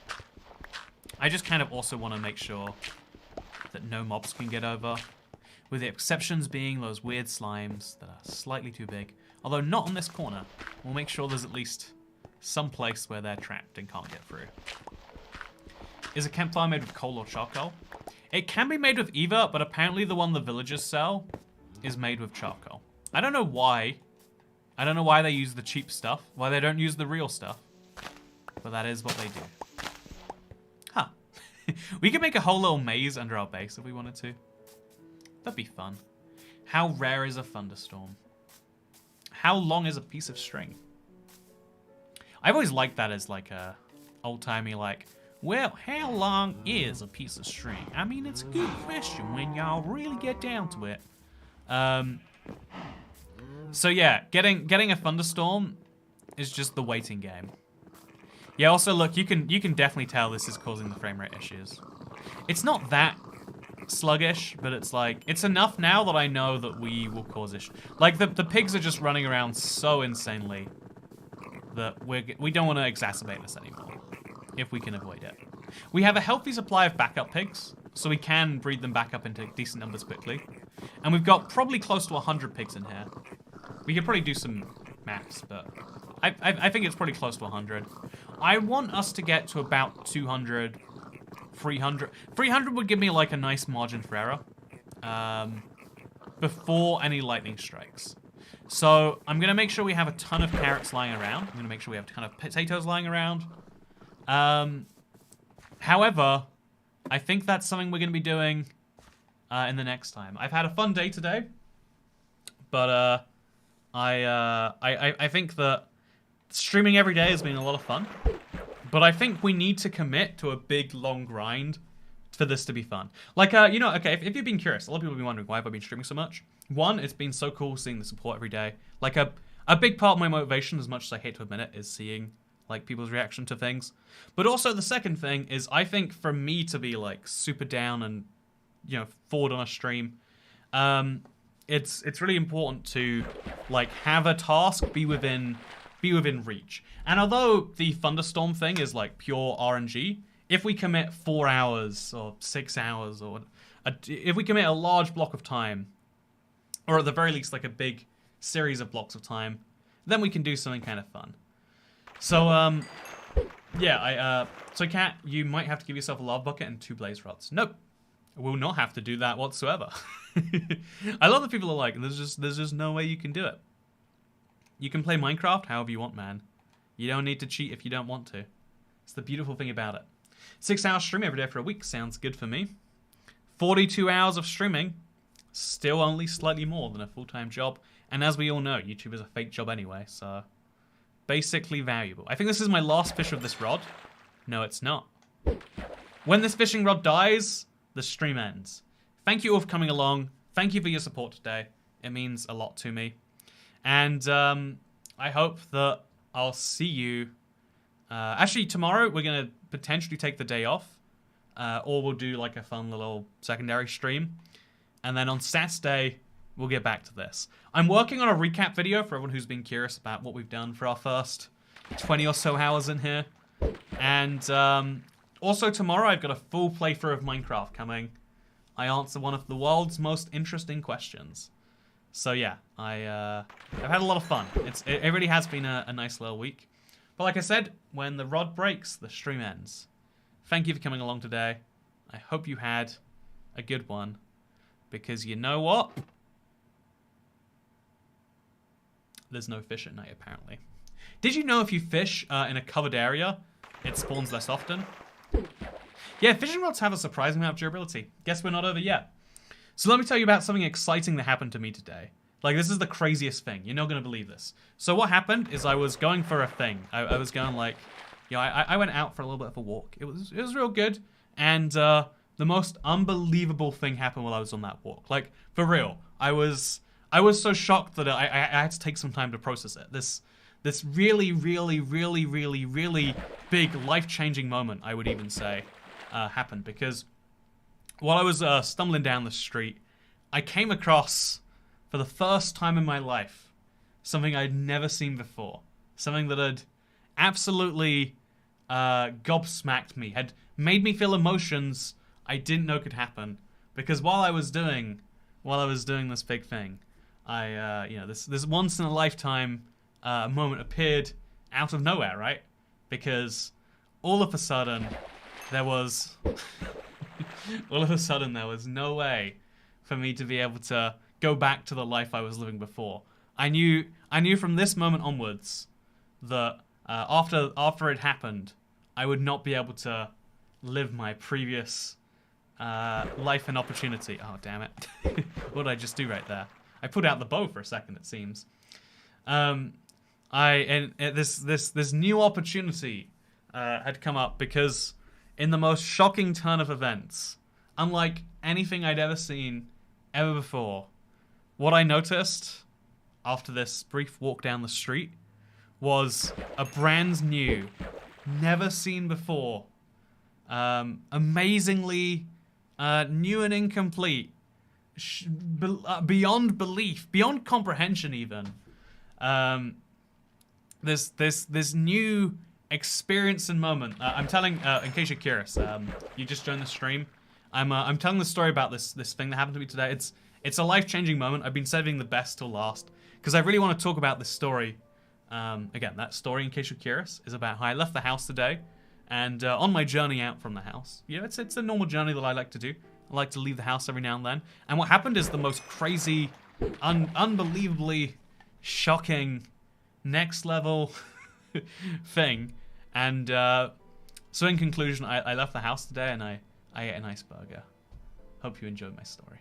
I just kind of also want to make sure that no mobs can get over, with the exceptions being those weird slimes that are slightly too big. Although not on this corner. We'll make sure there's at least some place where they're trapped and can't get through. Is a campfire made with coal or charcoal? It can be made with either, but apparently the one the villagers sell is made with charcoal. I don't know why. I don't know why they use the cheap stuff, why they don't use the real stuff. But that is what they do. Huh. We could make a whole little maze under our base if we wanted to. That'd be fun. How rare is a thunderstorm? How long is a piece of string? I've always liked that as like a old-timey like, well, how long is a piece of string? I mean, it's a good question when y'all really get down to it. So yeah, getting a thunderstorm is just the waiting game. Yeah, also look, you can definitely tell this is causing the frame rate issues. It's not that sluggish, but it's like, it's enough now that I know that we will cause issues. Like, the pigs are just running around so insanely that we don't want to exacerbate this anymore, if we can avoid it. We have a healthy supply of backup pigs, so we can breed them back up into decent numbers quickly. And we've got probably close to 100 pigs in here. We could probably do some maths, but I think it's pretty close to 100. I want us to get to about 200, 300. 300 would give me like a nice margin for error before any lightning strikes. So I'm going to make sure we have a ton of carrots lying around. I'm going to make sure we have a ton of potatoes lying around. However, I think that's something we're going to be doing in the next time. I've had a fun day today, but I think that streaming every day has been a lot of fun. But I think we need to commit to a big, long grind for this to be fun. Like, you know, okay, if you've been curious, a lot of people have been wondering why have I been streaming so much. One, it's been so cool seeing the support every day. Like, a big part of my motivation, as much as I hate to admit it, is seeing, like, people's reaction to things. But also the second thing is, I think for me to be, like, super down and, you know, forward on a stream, it's really important to, like, have a task be within reach. And although the thunderstorm thing is like pure RNG, if we commit 4 hours or 6 hours, or if we commit a large block of time, or at the very least like a big series of blocks of time, then we can do something kind of fun. So yeah, so Kat, you might have to give yourself a lava bucket and 2 blaze rods. Nope, we'll not have to do that whatsoever. I love that people are like, there's just no way you can do it. You can play Minecraft however you want, man. You don't need to cheat if you don't want to. It's the beautiful thing about it. 6 hours stream every day for a week sounds good for me. 42 hours of streaming, still only slightly more than a full-time job. And as we all know, YouTube is a fake job anyway, so basically valuable. I think this is my last fish of this rod. No, it's not. When this fishing rod dies, the stream ends. Thank you all for coming along. Thank you for your support today. It means a lot to me. And I hope that I'll see you. Actually, tomorrow we're going to potentially take the day off. Or we'll do like a fun little secondary stream. And then on Saturday, we'll get back to this. I'm working on a recap video for everyone who's been curious about what we've done for our first 20 or so hours in here. And also tomorrow, I've got a full playthrough of Minecraft coming. I answer one of the world's most interesting questions. So yeah, I've had a lot of fun. It really has been a nice little week. But like I said, when the rod breaks, the stream ends. Thank you for coming along today. I hope you had a good one. Because you know what? There's no fish at night, apparently. Did you know if you fish in a covered area, it spawns less often? Yeah, fishing rods have a surprising amount of durability. Guess we're not over yet. So let me tell you about something exciting that happened to me today. Like, this is the craziest thing. You're not going to believe this. So what happened is I was going for a thing. I was going like, you know, I went out for a little bit of a walk. It was real good. And the most unbelievable thing happened while I was on that walk. Like, for real. I was so shocked that I had to take some time to process it. This really, really, really, really, really big life-changing moment, I would even say, happened. Because while I was stumbling down the street, I came across, for the first time in my life, something I'd never seen before. Something that had absolutely gobsmacked me, had made me feel emotions I didn't know could happen. Because while I was doing this big thing, you know, this once in a lifetime moment appeared out of nowhere, right? Because all of a sudden there was no way for me to be able to go back to the life I was living before. I knew from this moment onwards that after it happened, I would not be able to live my previous life and opportunity. Oh, damn it. What did I just do right there? I put out the bow for a second, it seems. This new opportunity had come up because in the most shocking turn of events, unlike anything I'd ever seen ever before, what I noticed after this brief walk down the street was a brand new, never seen before, amazingly New and incomplete. Beyond belief, beyond comprehension even. This new experience and moment. I'm telling, in case you're curious, you just joined the stream. I'm telling the story about this thing that happened to me today. It's a life-changing moment. I've been saving the best till last because I really want to talk about this story. Again, that story, in case you're curious, is about how I left the house today, and on my journey out from the house. You know, it's a normal journey that I like to do. I like to leave the house every now and then. And what happened is the most crazy, unbelievably shocking, next level thing. And so in conclusion, I left the house today and I ate a nice burger. Hope you enjoyed my story.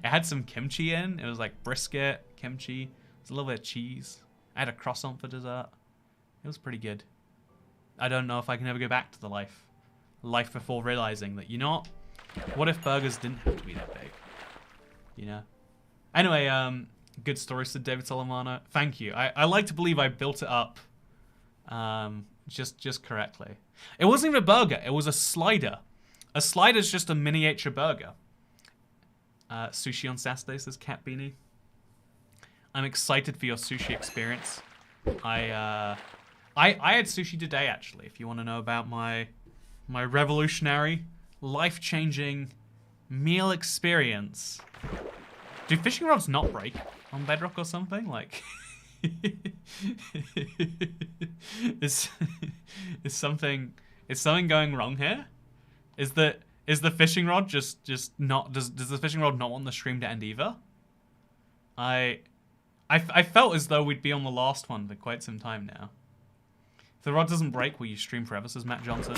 It had some kimchi in. It was like brisket, kimchi. There's a little bit of cheese. I had a croissant for dessert. It was pretty good. I don't know if I can ever go back to the life before realizing that, you know what if burgers didn't have to be that big? You know? Anyway, good story, said David Solomano. Thank you. I like to believe I built it up just correctly. It wasn't even a burger. It was a slider. A slider's just a miniature burger. Sushi on Saturday, says Cat Beanie. I'm excited for your sushi experience. I had sushi today, actually, if you want to know about my revolutionary, life-changing meal experience. Do fishing rods not break on bedrock or something? Like, is something going wrong here? Is the fishing rod just not does the fishing rod not want the stream to end either? I felt as though we'd be on the last one for quite some time now. If the rod doesn't break, will you stream forever, says Matt Johnson.